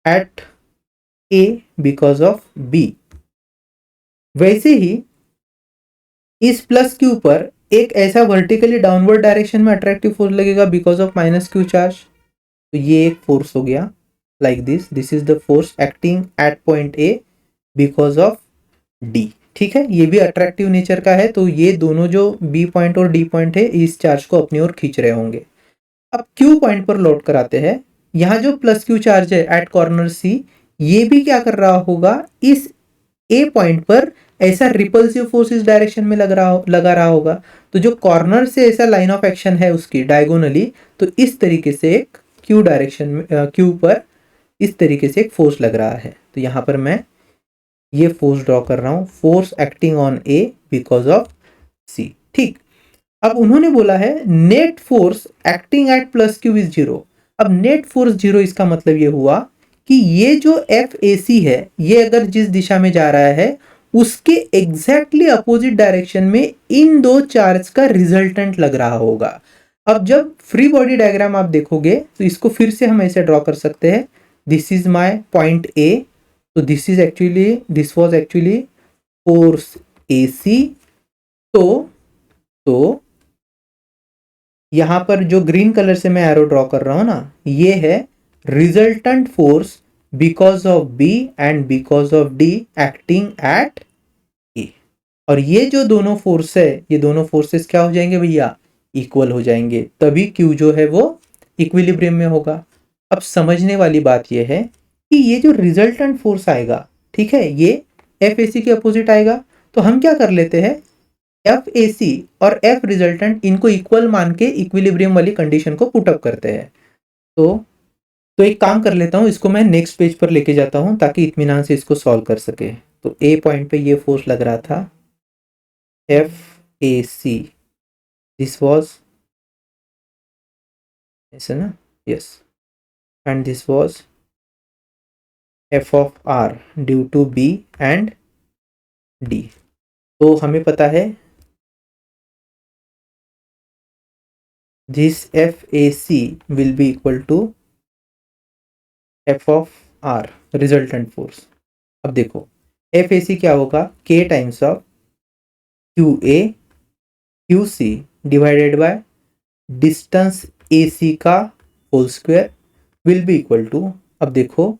at A because of B. वैसे ही इस प्लस क्यू पर एक ऐसा वर्टिकली डाउनवर्ड डायरेक्शन में अट्रैक्टिव फोर्स लगेगा because of minus Q charge, तो ये एक फोर्स हो गया like this is the force acting at point A because of D. ठीक है, ये भी अट्रैक्टिव नेचर का है, तो ये दोनों जो बी पॉइंट और डी पॉइंट है इस चार्ज को अपनी ओर खींच रहे होंगे। अब क्यू पॉइंट पर लौट कर आते हैं, यहाँ जो प्लस क्यू चार्ज है एट कॉर्नर सी, ये भी क्या कर रहा होगा, इस ए पॉइंट पर ऐसा रिपल्सिव फोर्स इस डायरेक्शन में लगा रहा होगा। तो जो कॉर्नर से ऐसा लाइन ऑफ एक्शन है उसकी डायगोनली, तो इस तरीके से एक क्यू डायरेक्शन में क्यू पर इस तरीके से एक फोर्स लग रहा है। तो यहाँ पर मैं ये फोर्स ड्रॉ कर रहा हूं, force acting on A because of C. ठीक, अब उन्होंने बोला है net force acting at plus Q is zero. अब नेट फोर्स जीरो, इसका मतलब ये हुआ कि ये जो एफ ए सी है, ये अगर जिस दिशा में जा रहा है उसके एग्जैक्टली अपोजिट डायरेक्शन में इन दो चार्ज का रिजल्टेंट लग रहा होगा। अब जब फ्री बॉडी डायग्राम आप देखोगे तो इसको फिर से हम ऐसे ड्रॉ कर सकते हैं, this is my point A, तो दिस वाज एक्चुअली फोर्स ए सी। तो यहां पर जो ग्रीन कलर से मैं एरो ड्रॉ कर रहा हूं ना, ये है resultant force because of B and because of D acting at A. और ये जो दोनों फोर्स है, ये दोनों फोर्सेस क्या हो जाएंगे भैया, इक्वल हो जाएंगे, तभी क्यू जो है वो इक्विलिब्रियम में होगा। अब समझने वाली बात ये है कि ये जो रिजल्टेंट फोर्स आएगा, ठीक है, ये एफ ए सी के अपोजिट आएगा, तो हम क्या कर लेते हैं, एफ ए सी और एफ रिजल्टेंट इनको इक्वल मान के इक्विलिब्रियम वाली कंडीशन को पुटअप करते हैं। तो एक काम कर लेता हूं, इसको मैं नेक्स्ट पेज पर लेके जाता हूं ताकि इत्मीनान से इसको सॉल्व कर सके। तो ए पॉइंट पे ये फोर्स लग रहा था F A C, this was ऐसे ना, yes, and this was F of R due to B and D. तो हमें पता है this FAC will be equal to F of R resultant force। अब देखो FAC क्या होगा, K times of QA QC divided by distance AC का whole square will be equal to, अब देखो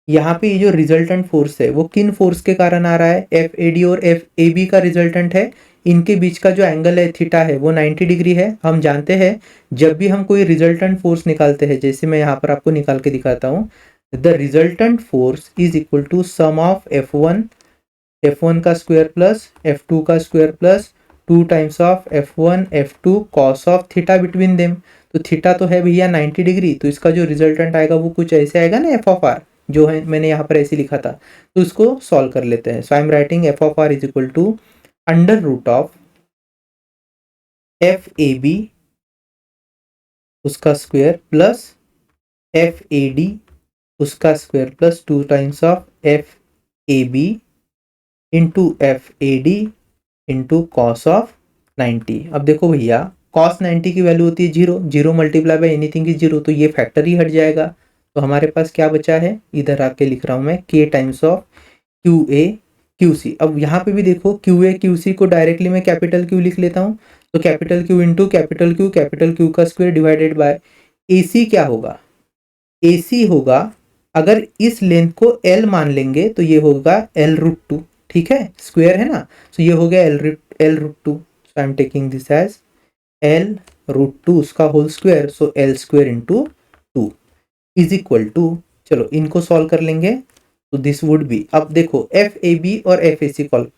यहाँ पे ये जो रिजल्टेंट फोर्स है वो किन फोर्स के कारण आ रहा है, FAD और FAB का रिजल्टेंट है, इनके बीच का जो एंगल है थीटा है वो 90 डिग्री है। हम जानते हैं जब भी हम कोई रिजल्टेंट फोर्स निकालते हैं, जैसे मैं यहाँ पर आपको निकाल के दिखाता हूँ, the resultant force is equal to sum of F1 का स्क्वायर प्लस F2 का square plus 2 times of F1 F2 cos of theta between them. तो थीटा तो है भैया 90 डिग्री, तो इसका जो रिजल्टेंट आएगा वो कुछ ऐसे आएगा ना, एफ ऑफ आर, जो है मैंने यहाँ पर ऐसे लिखा था, तो इसको सॉल्व कर लेते हैं। So I am writing F of R is equal to under root of F A B उसका square plus F A D उसका square plus 2 times of F A B into F A D into cos of 90। अब देखो भैया cos 90 की value होती है zero, zero multiply by anything is zero, तो ये फैक्टर ही हट जाएगा। तो हमारे पास क्या बचा है, इधर आके लिख रहा हूं मैं k times of Q A Q C. अब यहाँ पे भी देखो क्यू ए क्यू सी को डायरेक्टली मैं कैपिटल क्यू लिख लेता हूँ, तो capital Q into capital Q का स्क्वायर डिवाइडेड बाय ए सी क्या होगा, ए सी होगा, अगर इस लेंथ को एल मान लेंगे तो ये होगा एल रूट टू, ठीक है, स्क्वायर है ना, तो ये हो गया L root two, so I am taking this as L root two उसका whole square, so L square into two is equal to, चलो इनको सॉल्व कर लेंगे, तो दिस वुड बी, अब देखो एफ ए बी और एफ ए सी कॉल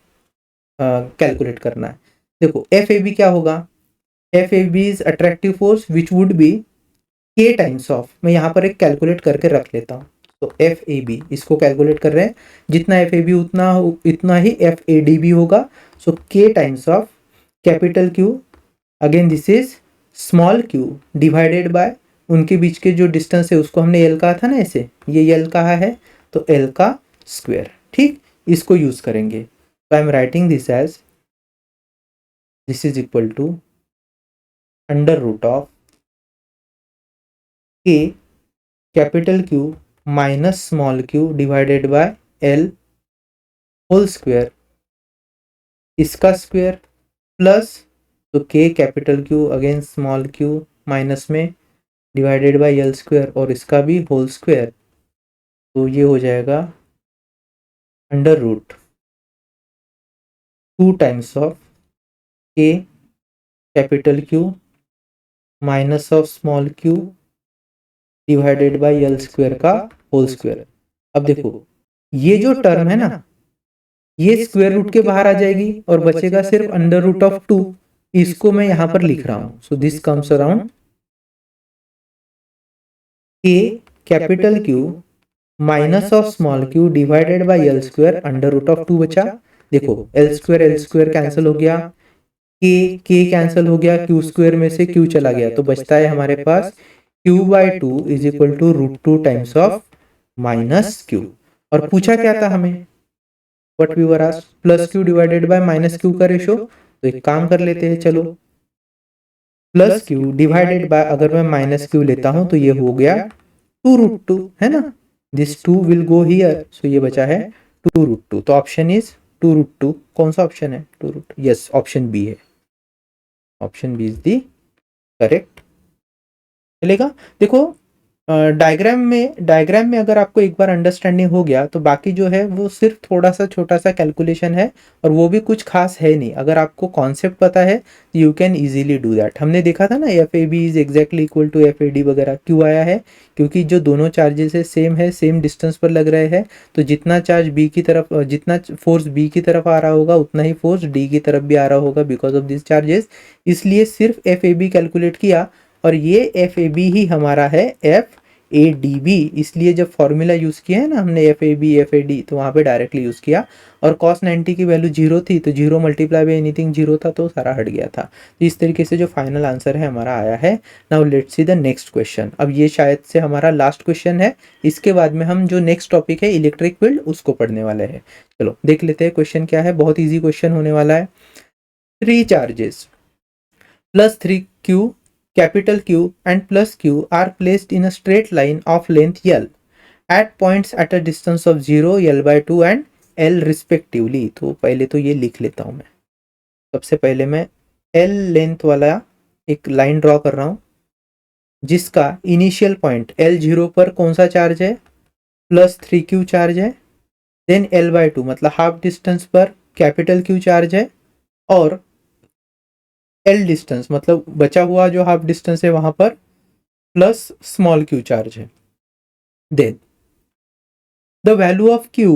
कैलकुलेट करना है। देखो एफ ए बी क्या होगा, F A B is attractive force which would be k times of, मैं यहाँ पर एक कैलकुलेट करके रख लेता हूँ, तो एफ ए बी इसको कैलकुलेट कर रहे हैं, जितना एफ ए बी उतना इतना ही एफ ए डी भी होगा, सो के times of capital Q, again this is small Q divided bye उनके बीच के जो डिस्टेंस है उसको हमने एल कहा था ना, ऐसे ये एल कहा है तो एल का स्क्वायर, ठीक, इसको यूज करेंगे, तो I am writing this as this is equal to under root of K capital Q minus small Q divided by L whole square, इसका स्क्वायर प्लस, तो K capital Q again small Q minus में divided by L square और इसका भी whole square, तो ये हो जाएगा under root 2 times of K capital Q minus of small Q divided by L square का होल स्क्वायर। अब देखो ये जो टर्म है ना ये स्क्वायर रूट के बाहर आ जाएगी और बचेगा सिर्फ अंडर रूट ऑफ 2, इसको मैं यहां पर लिख रहा हूं, so this comes around k capital Q minus of small Q divided by L square under root of 2 बचा, देखो एल स्क्वायर कैंसिल हो गया, के कैंसिल हो गया, क्यू स्क्वायर में से क्यू चला गया, तो बचता है हमारे पास Q by two is equal to root two times of minus Q. और पूछा क्या था हमें, what we were asked, plus Q divided by minus Q का रेशो, तो एक काम कर लेते हैं, चलो प्लस क्यू डिवाइडेड बाय, अगर मैं माइनस क्यू लेता हूं तो ये हो गया टू रूट टू, है ना, this two will go here, so ये बचा है टू रूट टू, तो option is two root two, कौन सा ऑप्शन है, two root, yes option B है, option B is the correct, चलेगा। देखो डायग्राम में अगर आपको एक बार अंडरस्टैंडिंग हो गया तो बाकी जो है वो सिर्फ थोड़ा सा छोटा सा कैलकुलेशन है और वो भी कुछ खास है नहीं, अगर आपको कॉन्सेप्ट पता है you can easily do that. हमने देखा था ना F A B is exactly equal to F A D वगैरह, क्यों आया है, क्योंकि जो दोनों चार्जेस है सेम डिस्टेंस पर लग रहे हैं, तो जितना चार्ज बी की तरफ, जितना फोर्स बी की तरफ आ रहा होगा उतना ही फोर्स डी की तरफ भी आ रहा होगा बिकॉज ऑफ दिस चार्जेस, इसलिए सिर्फ एफ ए बी कैलकुलेट किया और ये एफ ए बी ही हमारा है एफ ए डी बी, इसलिए जब फॉर्मूला यूज़ किया है ना हमने F A B F A D, तो वहाँ पे डायरेक्टली यूज़ किया और कॉस 90 की वैल्यू जीरो थी तो zero multiply by anything zero था तो सारा हट गया था, तो इस तरीके से जो फाइनल आंसर है हमारा आया है। Now let's see the next question, अब ये शायद से हमारा लास्ट क्वेश्चन है, इसके बाद में हम जो नेक्स्ट टॉपिक है इलेक्ट्रिक फील्ड उसको पढ़ने वाले हैं। चलो देख लेते हैं क्वेश्चन क्या है, बहुत ईजी क्वेश्चन होने वाला है। 3 charges plus 3q capital Q and plus Q are placed in a straight line of length L at points at a distance of 0, L by 2 and L respectively। तो पहले तो ये लिख लेता हूँ मैं, सबसे पहले मैं L लेंथ वाला एक लाइन ड्रॉ कर रहा हूँ जिसका इनिशियल पॉइंट L0 पर कौन सा चार्ज है, प्लस 3q चार्ज है, देन L by 2 मतलब हाफ डिस्टेंस पर कैपिटल Q चार्ज है और एल डिस्टेंस मतलब बचा हुआ जो हाफ डिस्टेंस है वहां पर प्लस स्मॉल क्यू चार्ज है। Then the value of Q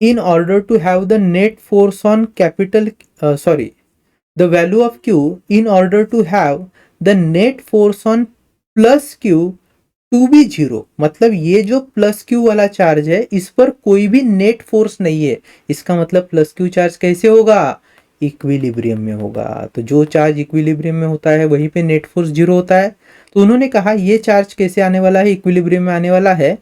in order to have the net force on capital the value of Q in order to have the net force on plus Q to be zero, मतलब ये जो plus Q वाला charge है इस पर कोई भी net force नहीं है, इसका मतलब प्लस क्यू चार्ज कैसे होगा, इक्विलिब्रियम में होगा, तो जो चार्ज इक्विलिब्रियम में होता है वहीं पे नेट फोर्स जीरो होता है। तो उन्होंने कहा ये चार्ज कैसे आने वाला है, इक्विलिब्रियम में आने वाला है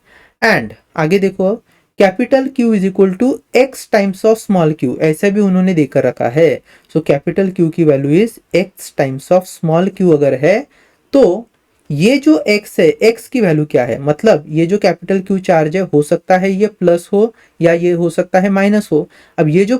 एंड आगे देखो capital Q is equal to X times of small q, ऐसा भी उन्होंने देकर रखा है। सो कैपिटल Q की value is X times of small q अगर है तो ये जो x है, x की वैल्यू क्या है, मतलब ये जो कैपिटल Q चार्ज है हो सकता है ये प्लस हो या ये हो सकता है माइनस हो। अब ये जो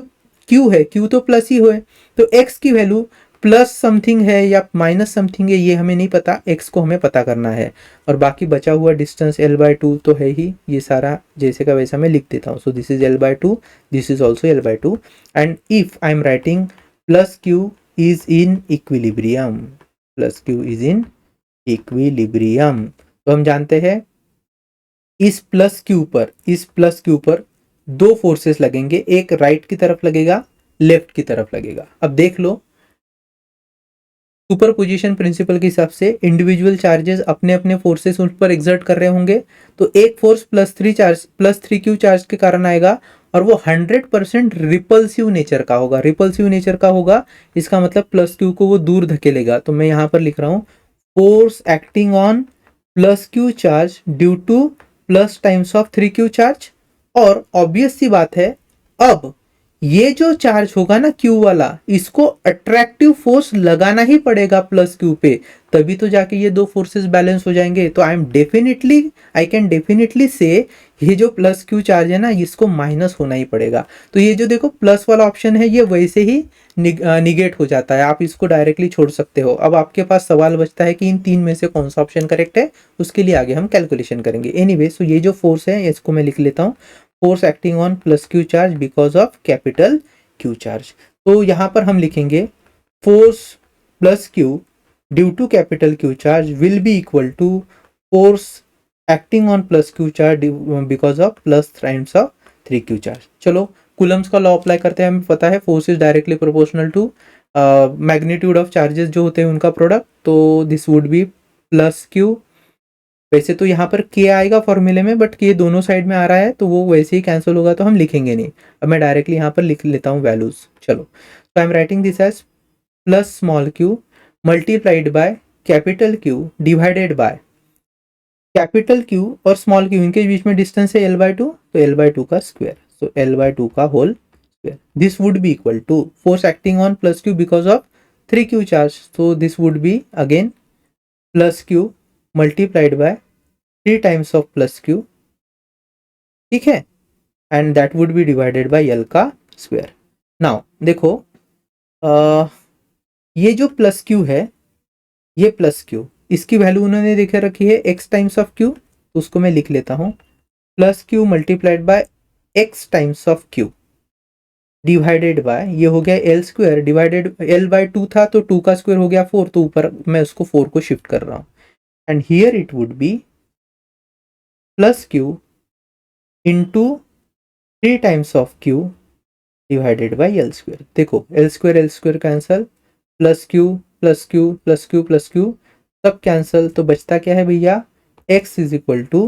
Q है, Q तो प्लस ही हो है, तो x की वैल्यू प्लस समथिंग है या माइनस समथिंग है ये हमें नहीं पता, x को हमें पता करना है। और बाकी बचा हुआ डिस्टेंस l/2 तो है ही, ये सारा जैसे का वैसा मैं लिख देता हूँ। सो this is l/2, this is also l/2 and if I am writing plus Q is in equilibrium, plus Q is in equilibrium, तो हम जानते हैं इस प्लस क्यू पर दो फोर्सेस लगेंगे, एक राइट की तरफ लगेगा, लेफ्ट की तरफ लगेगा। अब देख लो सुपरपोजिशन प्रिंसिपल के हिसाब से इंडिविजुअल चार्जेस अपने अपने फोर्सेस उस पर एग्जर्ट कर रहे होंगे, तो एक फोर्स प्लस 3 क्यू चार्ज के कारण आएगा और वो 100% रिपल्सिव नेचर का होगा। रिपल्सिव नेचर का होगा इसका मतलब प्लस क्यू को वो दूर धकेलेगा। तो मैं यहाँ पर लिख रहा हूँ force acting on plus Q charge due two plus times of 3 Q charge. और ऑब्वियस सी बात है अब ये जो चार्ज होगा ना क्यू वाला, इसको अट्रैक्टिव फोर्स लगाना ही पड़ेगा प्लस क्यू पे, तभी तो जाके ये दो फोर्सेस बैलेंस हो जाएंगे। तो आई कैन डेफिनेटली से ये जो प्लस क्यू चार्ज है ना इसको माइनस होना ही पड़ेगा। तो ये जो देखो प्लस वाला ऑप्शन है ये वैसे ही निगेट हो जाता है, आप इसको डायरेक्टली छोड़ सकते हो। अब आपके पास सवाल बचता है कि इन तीन में से कौन सा ऑप्शन करेक्ट है, उसके लिए आगे हम कैलकुलेशन करेंगे। एनीवे सो ये जो फोर्स है इसको मैं लिख लेता हूँ force acting on plus Q charge because of capital Q charge. तो यहां पर हम लिखेंगे force plus Q due to capital Q charge will be equal to force acting on plus Q charge because of plus times of 3 Q charge. चलो Coulomb's का law apply करते हैं, हमें पता है force is directly proportional to magnitude of charges जो होते हैं उनका प्रोडक्ट, तो this would be plus Q. वैसे तो यहाँ पर के आएगा फॉर्मूले में, बट के दोनों साइड में आ रहा है तो वो वैसे ही कैंसिल होगा तो हम लिखेंगे नहीं। अब मैं डायरेक्टली यहाँ पर लिख लेता हूँ वैल्यूज। चलो तो I am writing this as plus small Q multiplied by capital Q divided by capital Q और स्मॉल क्यू, इनके बीच में डिस्टेंस है l/2, तो l/2 का स्क्वायर, सो l/2 का whole square. This would be equal to force acting on plus Q because of 3 Q charge, so this would be again plus Q multiplied by 3 times of plus Q, ठीक है, and that would be divided by L का square. Now देखो ये जो plus Q है, ये plus Q, इसकी value उन्होंने देखे रखी है एक्स टाइम्स ऑफ क्यू, तो उसको मैं लिख लेता हूँ plus Q multiplied bye x times of Q divided bye, ये हो गया एल स्क्वायर डिवाइडेड l/2 था तो 2 का स्क्वायर हो गया 4, तो ऊपर मैं उसको 4 को शिफ्ट कर रहा हूँ and here it would be plus Q into 3 times of Q divided by L square. देखो L square cancel, plus Q plus Q plus Q plus Q सब कैंसल, तो बचता क्या है भैया x is equal to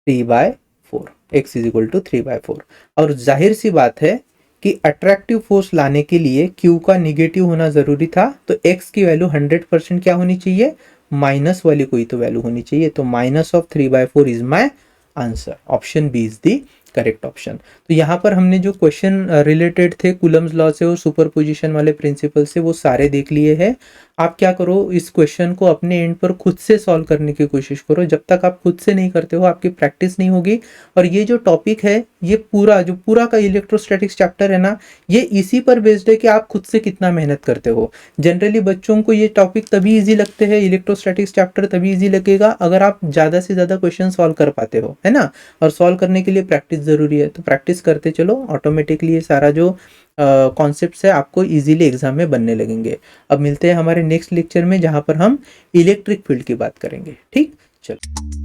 3/4, x is equal to 3/4। और जाहिर सी बात है कि अट्रैक्टिव फोर्स लाने के लिए q का निगेटिव होना जरूरी था, तो x की वैल्यू 100% क्या होनी चाहिए, माइनस वाली कोई तो वैल्यू होनी चाहिए, तो minus of 3/4 is my answer. Option B is the correct option. तो यहाँ पर हमने जो क्वेश्चन रिलेटेड थे कूलम्स लॉ से और सुपरपोजिशन वाले प्रिंसिपल से वो सारे देख लिए हैं। आप क्या करो इस क्वेश्चन को अपने एंड पर खुद से सॉल्व करने की कोशिश करो, जब तक आप खुद से नहीं करते हो आपकी प्रैक्टिस नहीं होगी। और ये जो टॉपिक है ये पूरा का इलेक्ट्रोस्टैटिक्स चैप्टर है ना, ये इसी पर बेस्ड है कि आप खुद से कितना मेहनत करते हो। जनरली बच्चों को ये टॉपिक तभी ईजी लगते हैं, इलेक्ट्रोस्टैटिक्स चैप्टर तभी ईजी लगेगा अगर आप ज़्यादा से ज़्यादा क्वेश्चन सॉल्व कर पाते हो, है ना। और सॉल्व करने के लिए प्रैक्टिस ज़रूरी है, तो प्रैक्टिस करते चलो, ऑटोमेटिकली ये सारा जो कॉन्सेप्ट्स है आपको इजीली एग्जाम में बनने लगेंगे। अब मिलते हैं हमारे नेक्स्ट लेक्चर में जहाँ पर हम इलेक्ट्रिक फील्ड की बात करेंगे। ठीक, चलो।